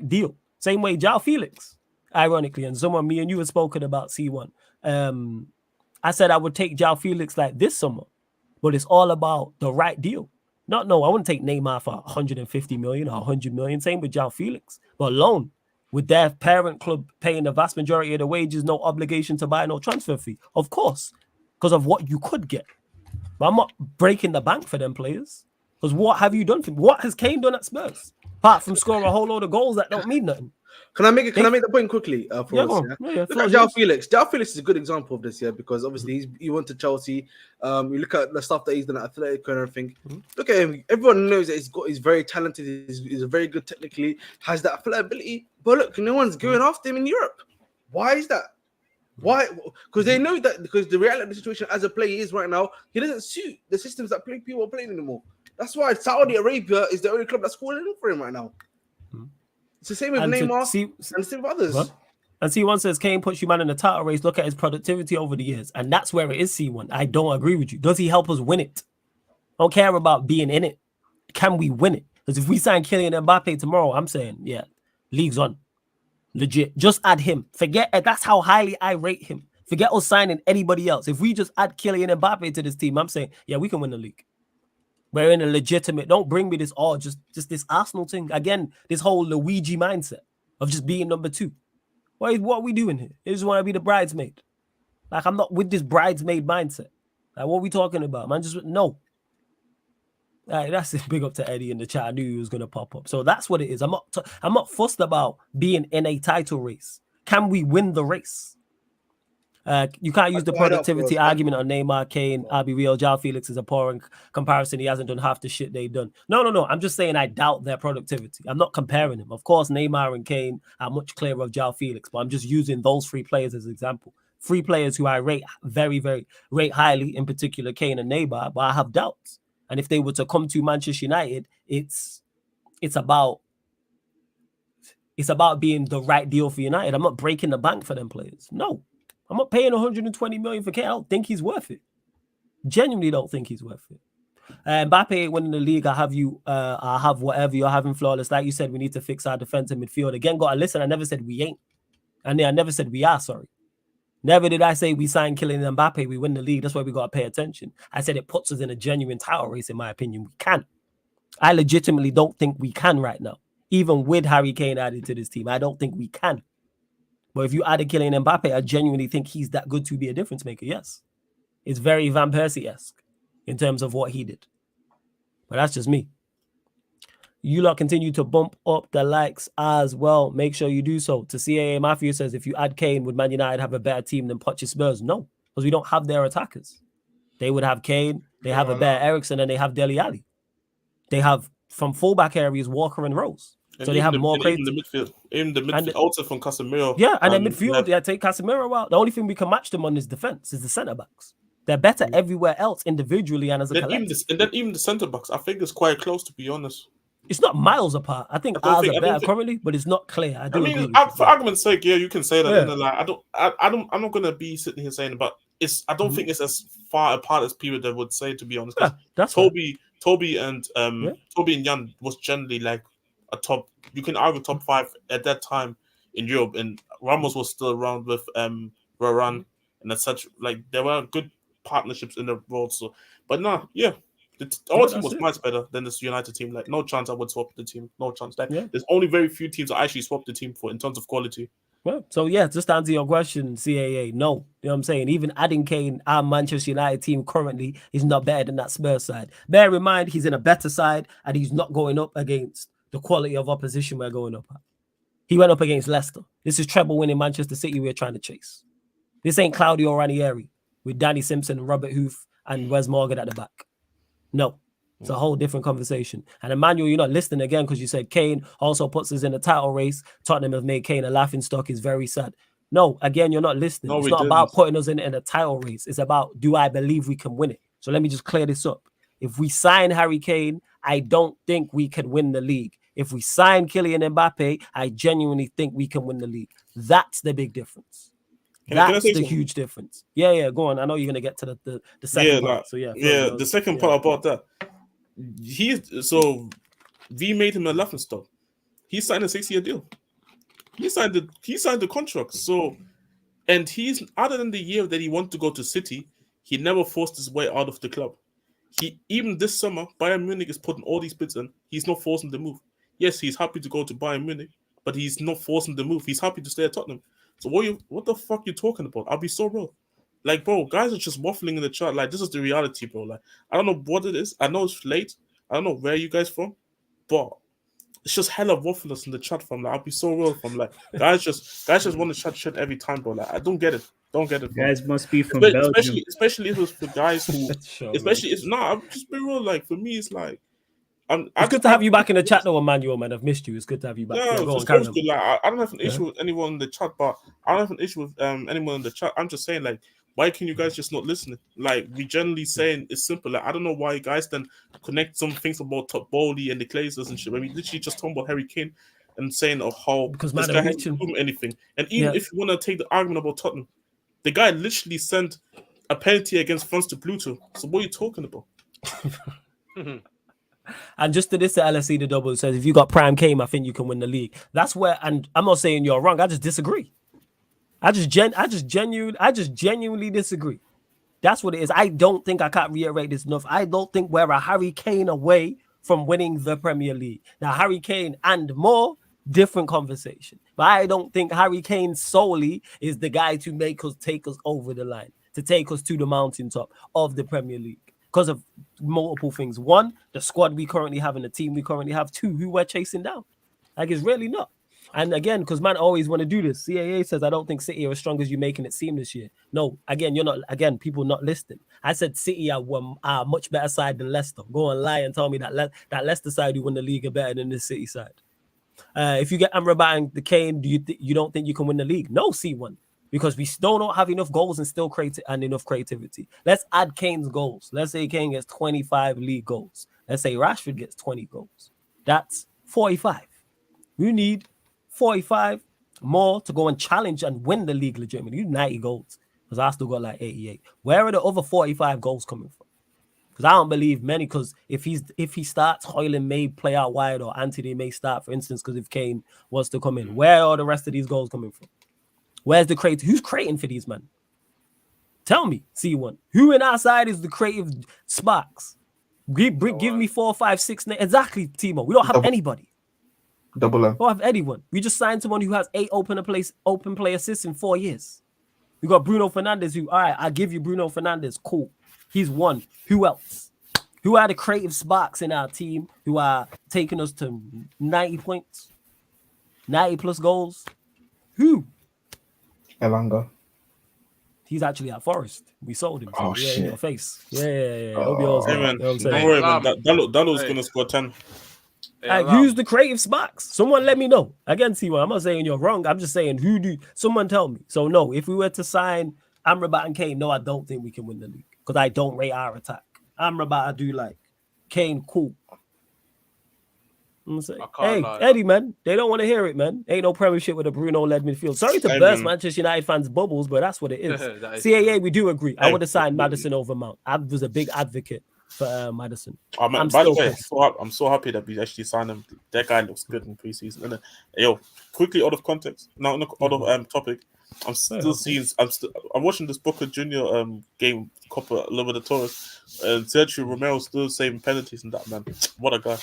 deal. Same way João Felix, ironically, and someone, me and you had spoken about C1. I said I would take João Felix like this summer, but it's all about the right deal. I wouldn't take Neymar for 150 million or 100 million. Same with João Felix, but loan with their parent club paying the vast majority of the wages, no obligation to buy, no transfer fee. Of course, because of what you could get. But I'm not breaking the bank for them players. Because what have you done for me? What has Kane done at Spurs? Apart from scoring a whole load of goals that don't mean nothing. Can I make the point quickly? Look at João Felix. João Felix is a good example of this, because obviously he went to Chelsea. You look at the stuff that he's done at Atletico and everything. Look at him. Everyone knows that he's very talented. He's very good technically. Has that ability. But look, no one's going after him in Europe. Why is that? Why? Because they know that because the reality of the situation as a player is right now, he doesn't suit the systems that people are playing anymore. That's why Saudi Arabia is the only club that's calling in for him right now. It's the same with Neymar and the same with others. What? And C1 says Kane puts you man in the title race. Look at his productivity over the years. And that's where it is, C1. I don't agree with you. Does he help us win it? I don't care about being in it. Can we win it? Because if we sign Kylian Mbappe tomorrow, I'm saying, yeah, league's on. Legit. Just add him. Forget it. That's how highly I rate him. Forget us signing anybody else. If we just add Kylian Mbappe to this team, I'm saying, yeah, we can win the league. We're in a legitimate, don't bring me this, just this Arsenal thing. Again, this whole Luigi mindset of just being number two. What are we doing here? They just want to be the bridesmaid. Like, I'm not with this bridesmaid mindset. Like, what are we talking about, man? Just, no. Like, that's a big up to Eddie in the chat. I knew he was going to pop up. So that's what it is. I'm not fussed about being in a title race. Can we win the race? You can't use the productivity argument on Neymar, Kane, I'll be real. João Felix is a poor comparison. He hasn't done half the shit they've done. No. I'm just saying I doubt their productivity. I'm not comparing them. Of course, Neymar and Kane are much clearer of João Felix, but I'm just using those three players as an example. Three players who I rate very, very rate highly, in particular Kane and Neymar, but I have doubts. And if they were to come to Manchester United, it's about being the right deal for United. I'm not breaking the bank for them players. No. I'm not paying 120 million for Kane. I don't think he's worth it. Genuinely don't think he's worth it. Mbappe ain't winning the league. I have whatever you're having flawless. Like you said, we need to fix our defensive midfield. Again, got to listen. I never said we ain't. And I never said we are, sorry. Never did I say we sign Kylian Mbappe, we win the league. That's why we got to pay attention. I said it puts us in a genuine title race, in my opinion. We can. I legitimately don't think we can right now. Even with Harry Kane added to this team, I don't think we can. But if you add a Kylian Mbappe, I genuinely think he's that good to be a difference maker. Yes. It's very Van Persie-esque in terms of what he did. But that's just me. You lot continue to bump up the likes as well. Make sure you do so. To CAA Mafia says, if you add Kane, would Man United have a better team than Pochettino's Spurs? No, because we don't have their attackers. They would have Kane, they have a better Eriksen, and they have Dele Alli. They have, from fullback areas, Walker and Rose. So they have more crazy. In the midfield, also from Casemiro. Yeah, and then midfield, take Casemiro out. The only thing we can match them on is defense, is the centre backs. They're better everywhere else, individually and as a collective. And then even the centre backs, I think it's quite close, to be honest. It's not miles apart. I think ours are better currently, but it's not clear. I mean, for argument's sake, yeah, you can say that. Yeah. I'm not gonna be sitting here saying, but I don't think it's as far apart as people that would say, to be honest. Yeah, that's Toby and Jan was generally like a top. You can argue top 5 at that time in Europe, and Ramos was still around with Varane, and as such, like there were good partnerships in the world. So, but no, yeah. Our team was much better than this United team. Like, no chance I would swap the team. No chance. There's only very few teams I actually swapped the team for in terms of quality. Well, so yeah, just to answer your question, CAA, no. You know what I'm saying? Even adding Kane, our Manchester United team currently is not better than that Spurs side. Bear in mind, he's in a better side and he's not going up against the quality of opposition we're going up at. He went up against Leicester. This is treble winning Manchester City we're trying to chase. This ain't Claudio Ranieri with Danny Simpson, Robert Huth, and Wes Morgan at the back. No, It's a whole different conversation. And Emmanuel, you're not listening again because you said Kane also puts us in the title race. Tottenham have made Kane a laughing stock. Is very sad. No, again, you're not listening. No, it's we not didn't. about putting us in a title race. It's about, do I believe we can win it? So let me just clear this up. If we sign Harry Kane, I don't think we can win the league. If we sign Kylian Mbappe, I genuinely think we can win the league. That's the big difference. That's the huge difference. Yeah, go on. I know you're gonna get to the second part. So the second part about that. We made him a laughing stock. He signed a 6-year deal. He signed the contract. So, and he's, other than the year that he wanted to go to City, he never forced his way out of the club. Even this summer, Bayern Munich is putting all these bids in. He's not forcing the move. Yes, he's happy to go to Bayern Munich, but he's not forcing the move. He's happy to stay at Tottenham. So what the fuck you talking about? I'll be so real. Like, bro, guys are just waffling in the chat. Like, this is the reality, bro. Like, I don't know what it is. I know it's late. I don't know where you guys from, but it's just hella wafflers in the chat from. Like, I'll be so real from. Like, guys just want to chat shit every time, bro. Like, I don't get it. Don't get it. Bro. Guys must be from Belgium. Especially if it's for guys who, I'm just be real. Like, for me, it's like, it's good to have you back in the chat, though, Emmanuel, man. I've missed you. It's good to have you back. Yeah, it's good. Like, I don't have an issue with anyone in the chat, but I don't have an issue with anyone in the chat. I'm just saying, like, why can you guys just not listen? Like, we generally saying it's simple. Like, I don't know why you guys then connect some things about Top Bowley and the Glazers and shit. When we literally just talking about Harry Kane and saying how because this guy hasn't done anything. And even if you want to take the argument about Tottenham, the guy literally sent a penalty against France to Pluto. So what are you talking about? And just to this, the LSC the double says, if you got prime Kane, I think you can win the league. That's where, and I'm not saying you're wrong. I just disagree. I just genuinely disagree. That's what it is. I don't think, I can't reiterate this enough. I don't think we're a Harry Kane away from winning the Premier League. Now, Harry Kane and more, different conversation. But I don't think Harry Kane solely is the guy to take us over the line, to take us to the mountaintop of the Premier League. Because of multiple things. One, the squad we currently have and the team we currently have. Two, who we're chasing down. Like, it's really not. And again, because man always want to do this. CAA says, I don't think City are as strong as you making it seem this year. No, again, people not listening. I said City are a much better side than Leicester. Go and lie and tell me that Leicester side who win the league are better than the City side. If you get Amrabat and the Kane, you don't think you can win the league? No, C1. Because we still don't have enough goals and still enough creativity. Let's add Kane's goals. Let's say Kane gets 25 league goals. Let's say Rashford gets 20 goals. That's 45. We need 45 more to go and challenge and win the league legitimately. You need 90 goals because I still got like 88. Where are the other 45 goals coming from? Because I don't believe many. Because if he starts, Højlund may play out wide or Antony may start, for instance. Because if Kane wants to come in, where are the rest of these goals coming from? Where's the creative? Who's creating for these men? Tell me, C1. Who in our side is the creative sparks? Give me 4, 5, 6 names. Exactly, Timo. We don't have anybody. Double M. We don't have anyone. We just signed someone who has 8 open play assists in 4 years. We got Bruno Fernandes, who, all right, I'll give you Bruno Fernandes. Cool. He's one. Who else? Who are the creative sparks in our team who are taking us to 90 points? 90 plus goals? Who? Elanga. He's actually at Forest. We sold him. So shit. In your face. Yeah. Hey, man. Don't worry, man. Dalo's going to score 10. Who's the creative sparks? Someone let me know. Again, C1, I'm not saying you're wrong. I'm just saying, someone tell me. So, no, if we were to sign Amrabat and Kane, no, I don't think we can win the league because I don't rate our attack. Amrabat, I do like. Kane, cool. I'm saying, hey, Eddie, man, they don't want to hear it, man. Ain't no premiership with a Bruno-led midfield. Sorry to burst Manchester United fans' bubbles, but that's what it is. CAA, we do agree. I would have signed Maddison over Mount. I was a big advocate for Maddison. Oh, man, by the way, I'm so happy that we actually signed him. That guy looks good in preseason. And yo, quickly out of context, out of topic. I'm watching this Boca Junior game, Copa Libertadores, and Sergio Romero still saving penalties and that, man. What a guy.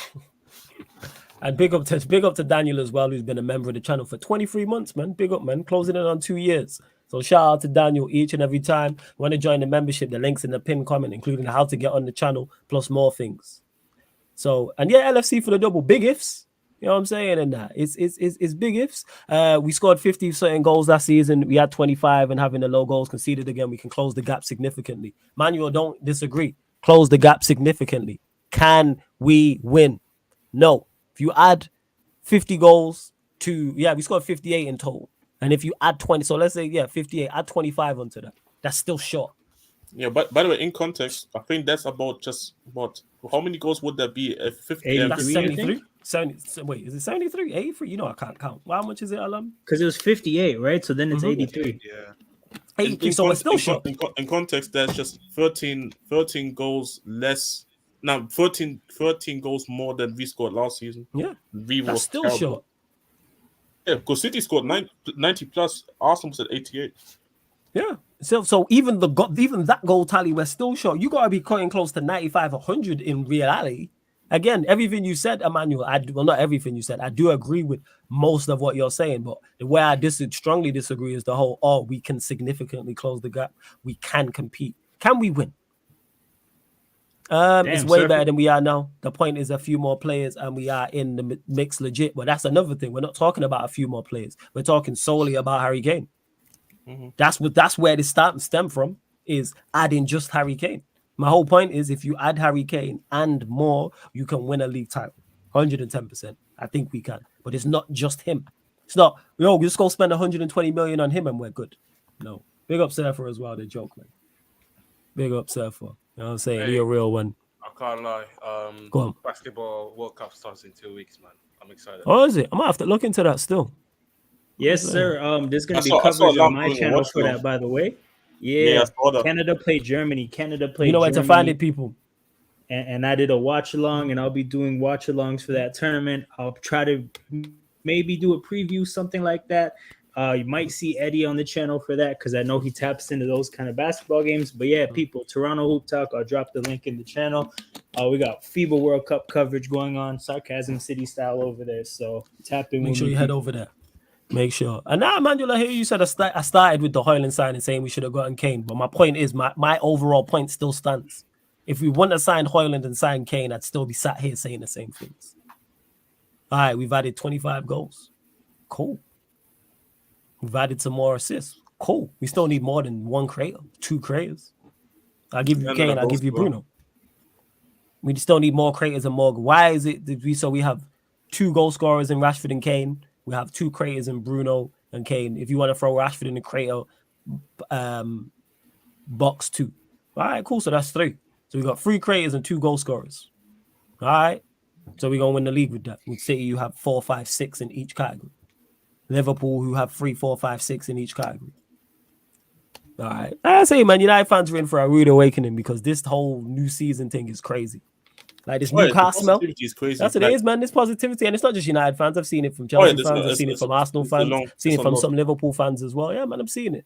And big up to Daniel as well, who's been a member of the channel for 23 months, man. Big up, man. Closing in on 2 years. So shout out to Daniel each and every time. Want to join the membership? The link's in the pinned comment, including how to get on the channel, plus more things. So, and yeah, LFC for the double. Big ifs. You know what I'm saying? And that it's big ifs. We scored 50 certain goals last season. We had 25 and having the low goals conceded again, we can close the gap significantly. Manuel, don't disagree. Close the gap significantly. Can we win? No. If you add 50 goals to, we scored 58 in total. And if you add 20, so let's say, 58, add 25 onto that. That's still short. Yeah, but by the way, in context, I think that's about just what? How many goals would that be? If 50, that's 73. 70, wait, is it 73? 83? You know, I can't count. How much is it, Alam? Because it was 58, right? So then it's 83. Yeah. 83, so it's still short. In context, that's just 13 goals less. Now, 13 goals more than we scored last season. Yeah, that's still short. Yeah, because City scored 90 plus. Arsenal was at 88. Yeah. So even that goal tally, we're still short. You got to be cutting close to 95, 100 in reality. Again, everything you said, Emmanuel, not everything you said. I do agree with most of what you're saying, but the way I strongly disagree is the whole, we can significantly close the gap. We can compete. Can we win? It's way better than we are now. The point is a few more players and we are in the mix legit. But that's another thing. We're not talking about a few more players. We're talking solely about Harry Kane. Mm-hmm. That's where this stem from, is adding just Harry Kane. My whole point is if you add Harry Kane and more, you can win a league title. 110%. I think we can. But it's not just him. It's not, we just go spend 120 million on him and we're good. No. Big up Surfer as well, the joke, man. Big up Surfer. You know what I'm saying? Hey, you're a real one. I can't lie. Go on. Basketball World Cup starts in 2 weeks, man. I'm excited. Oh, is it? I might have to look into that still. Yes, sir. There's going to be coverage on my channel for that, by the way. Yeah, Canada played Germany. You know where to find it, people. And I did a watch along, and I'll be doing watch alongs for that tournament. I'll try to maybe do a preview, something like that. You might see Eddie on the channel for that because I know he taps into those kind of basketball games. But yeah, people, Toronto Hoop Talk, I'll drop the link in the channel. We got FIBA World Cup coverage going on, Sarcasm City style over there. So tap in. Make sure you head over there. Make sure. And now, Emmanuel, I hear you said I started with the Højlund signing saying we should have gotten Kane. But my point is, my overall point still stands. If we wouldn't have signed Højlund and signed Kane, I'd still be sat here saying the same things. All right, we've added 25 goals. Cool. We've added some more assists. Cool. We still need more than one creator, 2 creators. I'll give you Kane, I'll give you Bruno. We still need more creators and more. Why is it that we have 2 goal scorers in Rashford and Kane? We have 2 creators in Bruno and Kane. If you want to throw Rashford in the creator box 2. All right, cool. So that's 3. So we got 3 creators and 2 goal scorers. All right. So we're going to win the league with that. With City, you have 4, 5, 6 in each category. Liverpool, who have 3, 4, 5, 6 in each category. All right. I say, man, United fans are in for a rude awakening because this whole new season thing is crazy. Like this Newcastle smell. That's what it is, man. This positivity. And it's not just United fans. I've seen it from Chelsea fans. I've seen it from Arsenal fans. I've seen it from some Liverpool fans as well. Yeah, man, I'm seeing it.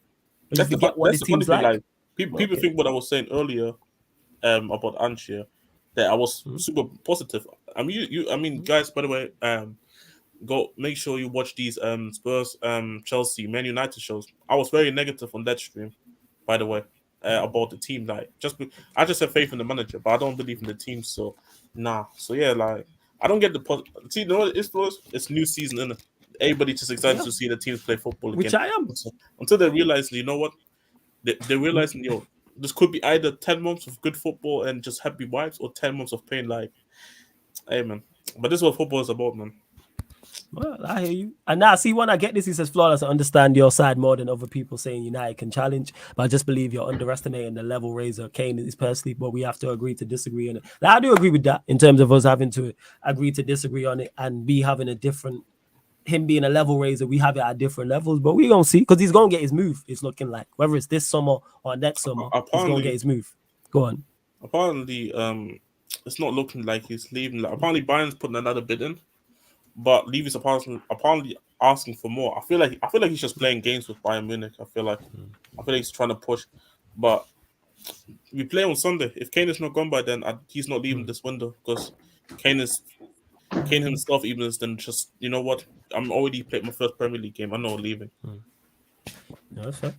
That's the team's like. People think what I was saying earlier about Ange here, that I was super positive. I mean, guys, by the way, go make sure you watch these Spurs, Chelsea, Man United shows. I was very negative on that stream, by the way, about the team. Like, I just have faith in the manager, but I don't believe in the team. So, nah. So yeah, like I don't get the see. You know what it is? It's new season, innit? Everybody just excited to see the teams play football again. Which I am. Until they realize, you know what? They realize, this could be either 10 months of good football and just happy vibes, or 10 months of pain. Like, hey man, but this is what football is about, man. Well, I hear you. And now, see, when I get this, he says, Flawless, I understand your side more than other people saying United can challenge, but I just believe you're underestimating the level raiser Kane is personally, but we have to agree to disagree on it. Now, I do agree with that in terms of us having to agree to disagree on it and be having him being a level raiser, we have it at different levels, but we're going to see, because he's going to get his move, it's looking like. Whether it's this summer or next summer, he's going to get his move. Go on. Apparently, it's not looking like he's leaving. Like, apparently, Bayern's putting another bid in. But Levy's apparently asking for more. I feel like he's just playing games with Bayern Munich. I feel like he's trying to push. But we play on Sunday. If Kane is not gone by then, he's not leaving this window, because Kane himself even is then just, you know what? I'm already played my first Premier League game. I'm not leaving. No, that's fair.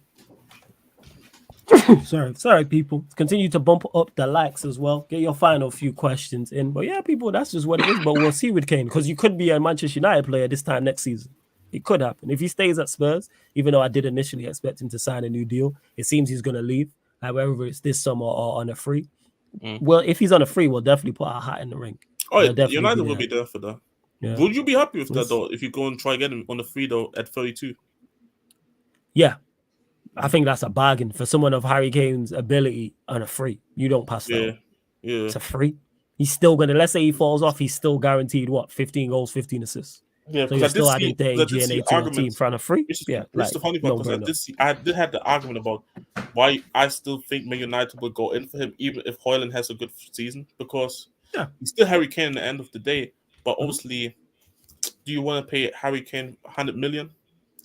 Sorry, people. Continue to bump up the likes as well. Get your final few questions in. But yeah, people, that's just what it is. But we'll see with Kane, because you could be a Manchester United player this time next season. It could happen. If he stays at Spurs, even though I did initially expect him to sign a new deal, it seems he's going to leave, like whether it's this summer or on a free. Well, if he's on a free, we'll definitely put our hat in the ring. Oh, yeah, United will be there for that. Yeah. Would you be happy with that though? If you go and try get him on the free though at 32? Yeah, I think that's a bargain for someone of Harry Kane's ability on a free. You don't pass that. Yeah, it's a free. He's still gonna. Let's say he falls off, he's still guaranteed what 15 goals, 15 assists. Yeah, so you're still adding 30 GNA to your team for a free. It's like, the funny part because I did have the argument about why I still think Man United will go in for him even if Højlund has a good season because he's still Harry Kane at the end of the day. But obviously, do you want to pay Harry Kane 100 million?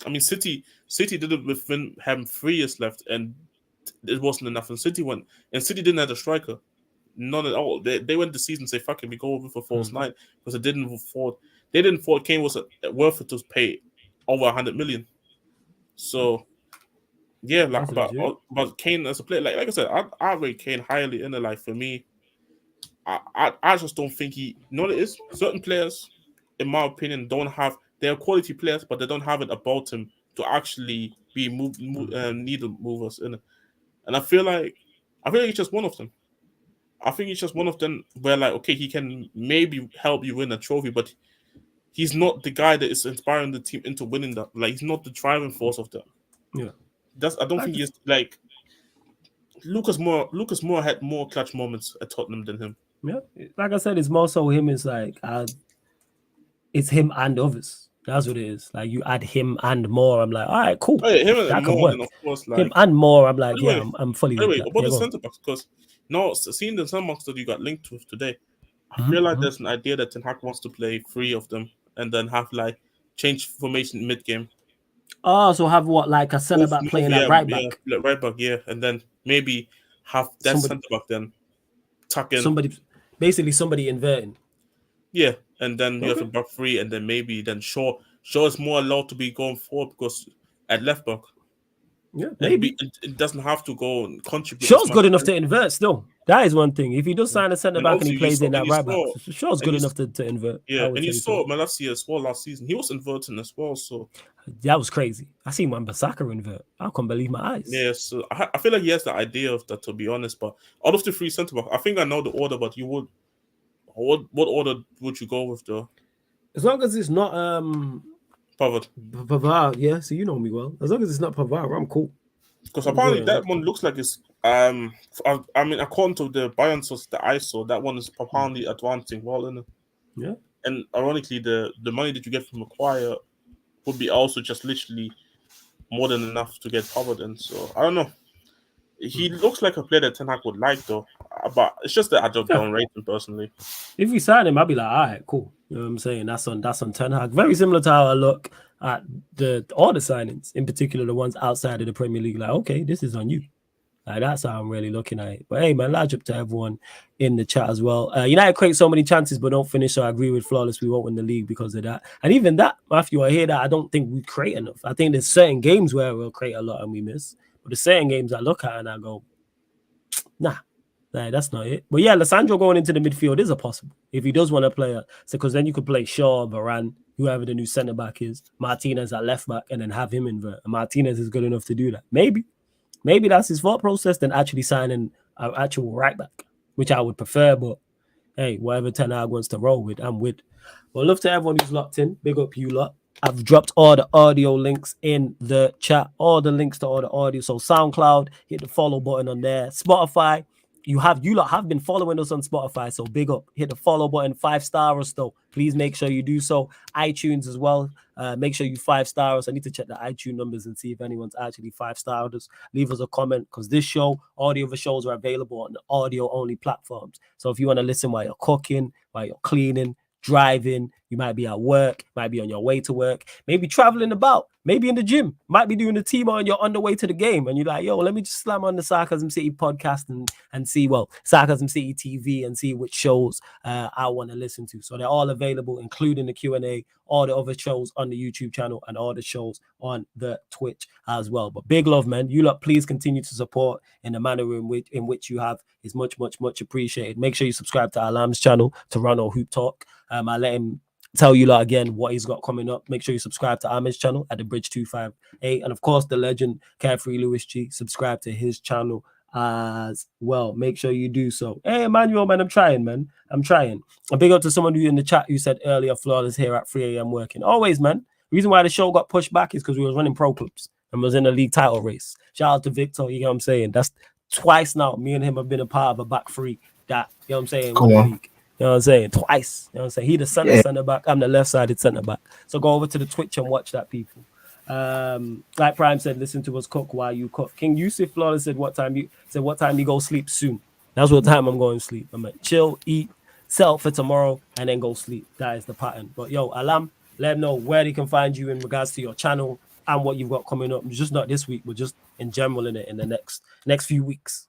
I mean, City did it with having 3 years left, and it wasn't enough. And City didn't have a striker, none at all. They went the season say, "Fuck it, we go over for false 9" because they didn't afford Kane was worth it to pay over 100 million. So, yeah, like about Kane as a player, like I said, I rate Kane highly in the life. For me, I just don't think he. You know what it is? Certain players, in my opinion, they're quality players, but they don't have it about him to actually be needle movers in it. And I feel like he's just one of them. I think he's just one of them where, like, okay, he can maybe help you win a trophy, but he's not the guy that is inspiring the team into winning that. Like, he's not the driving force of that. Yeah. I don't think he's like Lucas Moore had more clutch moments at Tottenham than him. Yeah. Like I said, it's more so him. It's like it's him and others. That's what it is. Like you add him and more. I'm like, all right, cool. Oh, yeah, him that and can more, work. of course, like, him and more. I'm like, anyway, yeah, I'm fully. Anyway, with that. about the centre backs, because now seeing the centre backs that you got linked with today, I feel like there's an idea that Ten Hag wants to play 3 of them and then have like change formation mid game. Oh, so have what, like a centre back playing at right back? Yeah, right back, yeah, and then maybe have that centre back then tuck in somebody inverting. Yeah, and then you have a back 3, and then maybe Shaw is more allowed to be going forward because at left back. Yeah, maybe it doesn't have to go and contribute. Shaw's good enough to invert still. That is one thing. If he does sign a centre back and he plays in that right back, Shaw's good enough to invert. Yeah, and you saw Malacia as well last season. He was inverting as well, so that was crazy. I seen Wan-Bissaka invert. I couldn't believe my eyes. Yeah, so I feel like he has the idea of that, to be honest. But out of the 3 centre back, I think I know the order. But you would, what order would you go with though? As long as it's not Pavard. Yeah, so you know me well. As long as it's not Pavard, I'm cool. Because apparently that one looks like it's I mean, according to the Bayern source that I saw, that one is apparently advancing well in it. Yeah. And ironically, the money that you get from Maguire would be also just literally more than enough to get covered in. So I don't know. He looks like a player that Ten Hag would like though. But it's just that I don't rate him personally. If we sign him, I'll be like, all right, cool. You know what I'm saying? That's on Ten Hag. Very similar to how I look at all the signings, in particular the ones outside of the Premier League. Like, okay, this is on you. Like, that's how I'm really looking at it. But hey, man, large up to everyone in the chat as well. United create so many chances but don't finish. So I agree with Flawless. We won't win the league because of that. And even that, Matthew, I hear that. I don't think we create enough. I think there's certain games where we'll create a lot and we miss. But there's certain games I look at and I go, nah, that's not it. But yeah, Lissandro going into the midfield is a possible. If he does want to play it. So because then you could play Shaw, Varane, whoever the new centre back is, Martinez at left back, and then have him invert. And Martinez is good enough to do that. Maybe that's his thought process than actually signing an actual right back, which I would prefer. But hey, whatever Ten Hag wants to roll with, I'm with. Well, love to everyone who's locked in. Big up you lot. I've dropped all the audio links in the chat, all the links to all the audio. So SoundCloud, hit the follow button on there. Spotify, you lot have been following us on Spotify, so big up. Hit the follow button, 5-star us though. Please make sure you do so. iTunes as well. Make sure you 5-star us. I need to check the iTunes numbers and see if anyone's actually 5-starred us. Leave us a comment because this show, all the other shows are available on the audio-only platforms. So if you want to listen while you're cooking, while you're cleaning, driving, you might be at work, might be on your way to work, maybe traveling about, maybe in the gym, might be doing the team and you're on the way to the game and you're like, yo, let me just slam on the Sarcasm City podcast and see, Sarcasm City TV and see which shows I want to listen to. So they're all available, including the Q&A, all the other shows on the YouTube channel and all the shows on the Twitch as well. But big love, man. You lot, please continue to support in the manner in which you have is much, much, much appreciated. Make sure you subscribe to Alam's channel, Toronto Hoop Talk. I let him tell you lot again what he's got coming up. Make sure you subscribe to Ange's channel at the Bridge 258. And of course, the legend Carefree Lewis G. Subscribe to his channel as well. Make sure you do so. Hey, Emmanuel, man, I'm trying, man. I'm trying. A big up to someone who in the chat who said earlier, Flawless here at 3 a.m. working. Always, man. The reason why the show got pushed back is because we was running pro clubs and was in a league title race. Shout out to Victor, you know what I'm saying? That's twice now. Me and him have been a part of a back three that, you know what I'm saying, Come with the on. league. You know what I'm saying? Twice. You know what I'm saying? He the center back. I'm the left-sided center back. So go over to the Twitch and watch that, people. Like Prime said, listen to us cook while you cook. King Yusuf Flawless said what time you go sleep soon. That's what time I'm going to sleep. I'm like chill, eat, sell for tomorrow, and then go sleep. That is the pattern. But yo, Alam, let them know where they can find you in regards to your channel and what you've got coming up. Just not this week, but just in general in the next few weeks.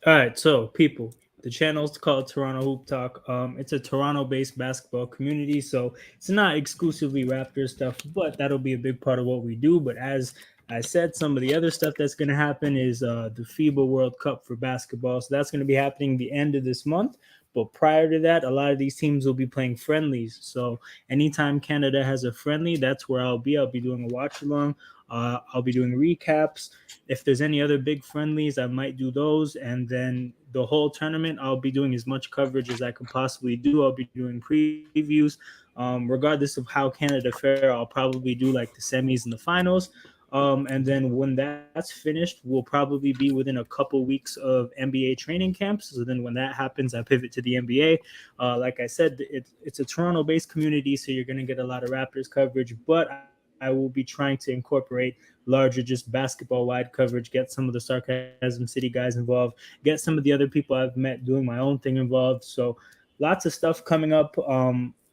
All right, so people, the channel is called Toronto Hoop Talk. It's a Toronto-based basketball community, so it's not exclusively Raptors stuff, but that'll be a big part of what we do. But as I said, some of the other stuff that's going to happen is the FIBA World Cup for basketball. So that's going to be happening the end of this month. But prior to that, a lot of these teams will be playing friendlies. So anytime Canada has a friendly, that's where I'll be. I'll be doing a watch-along. I'll be doing recaps. If there's any other big friendlies, I might do those. And then the whole tournament, I'll be doing as much coverage as I can possibly do. I'll be doing previews. Regardless of how Canada fare, I'll probably do like the semis and the finals. And then when that's finished, we'll probably be within a couple weeks of NBA training camps. So then when that happens, I pivot to the NBA. Like I said, it's a Toronto-based community, so you're going to get a lot of Raptors coverage, but I will be trying to incorporate larger just basketball-wide coverage, get some of the Sarcasm City guys involved, get some of the other people I've met doing my own thing involved. So lots of stuff coming up.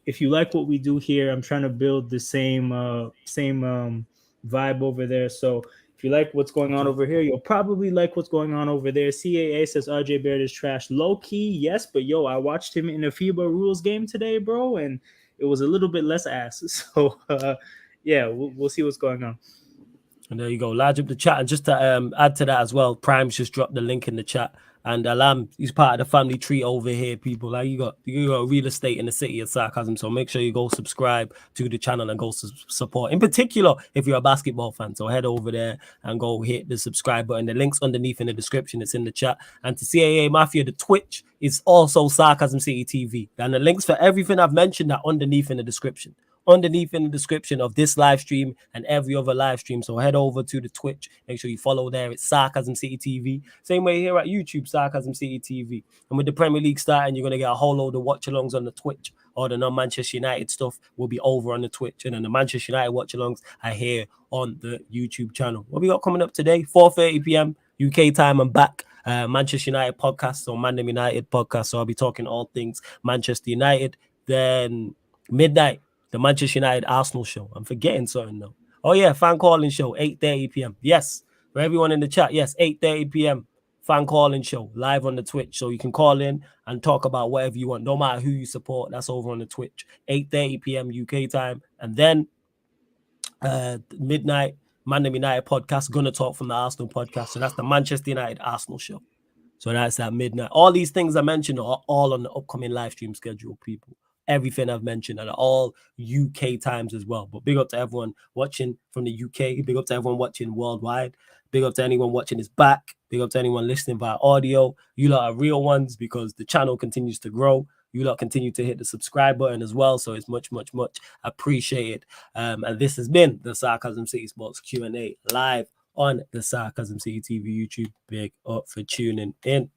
If you like what we do here, I'm trying to build the same vibe over there. So if you like what's going on over here, you'll probably like what's going on over there. CAA says RJ Barrett is trash. Low key, yes, but yo, I watched him in a FIBA rules game today, bro, and it was a little bit less ass. So yeah, we'll see what's going on. And there you go. Large up the chat. And just to add to that as well, Prime's just dropped the link in the chat. And Alam, he's part of the family tree over here, people. Like you got real estate in the city of Sarcasm. So make sure you go subscribe to the channel and go support. In particular, if you're a basketball fan. So head over there and go hit the subscribe button. The link's underneath in the description. It's in the chat. And to CAA Mafia, the Twitch is also Sarcasm City TV. And the links for everything I've mentioned are underneath in the description. Underneath in the description of this live stream and every other live stream. So head over to the Twitch. Make sure you follow there. It's Sarcasm City TV. Same way here at YouTube, Sarcasm City TV. And with the Premier League starting, you're going to get a whole load of watch-alongs on the Twitch. Or the non-Manchester United stuff will be over on the Twitch. And then the Manchester United watch-alongs are here on the YouTube channel. What we got coming up today? 4:30 p.m. UK time. I'm back. Manchester United podcast or Mandem United podcast. So I'll be talking all things Manchester United. Then midnight, the Manchester United Arsenal show. I'm forgetting something now. Oh yeah, fan calling show, 8:30 p.m. Yes, for everyone in the chat. Yes, 8:30 p.m. fan calling show live on the Twitch. So you can call in and talk about whatever you want, no matter who you support. That's over on the Twitch, 8:30 p.m. UK time. And then midnight, Mandem United podcast, gonna talk from the Arsenal podcast. So that's the Manchester United Arsenal show. So that's at midnight. All these things I mentioned are all on the upcoming live stream schedule, people. Everything I've mentioned and all UK times as well. But big up to everyone watching from the UK. Big up to everyone watching worldwide. Big up to anyone watching this back. Big up to anyone listening via audio. You lot are real ones because the channel continues to grow. You lot continue to hit the subscribe button as well. So it's much, much, much appreciated. And this has been the Sarcasm City Sports Q&A live on the Sarcasm City TV YouTube. Big up for tuning in.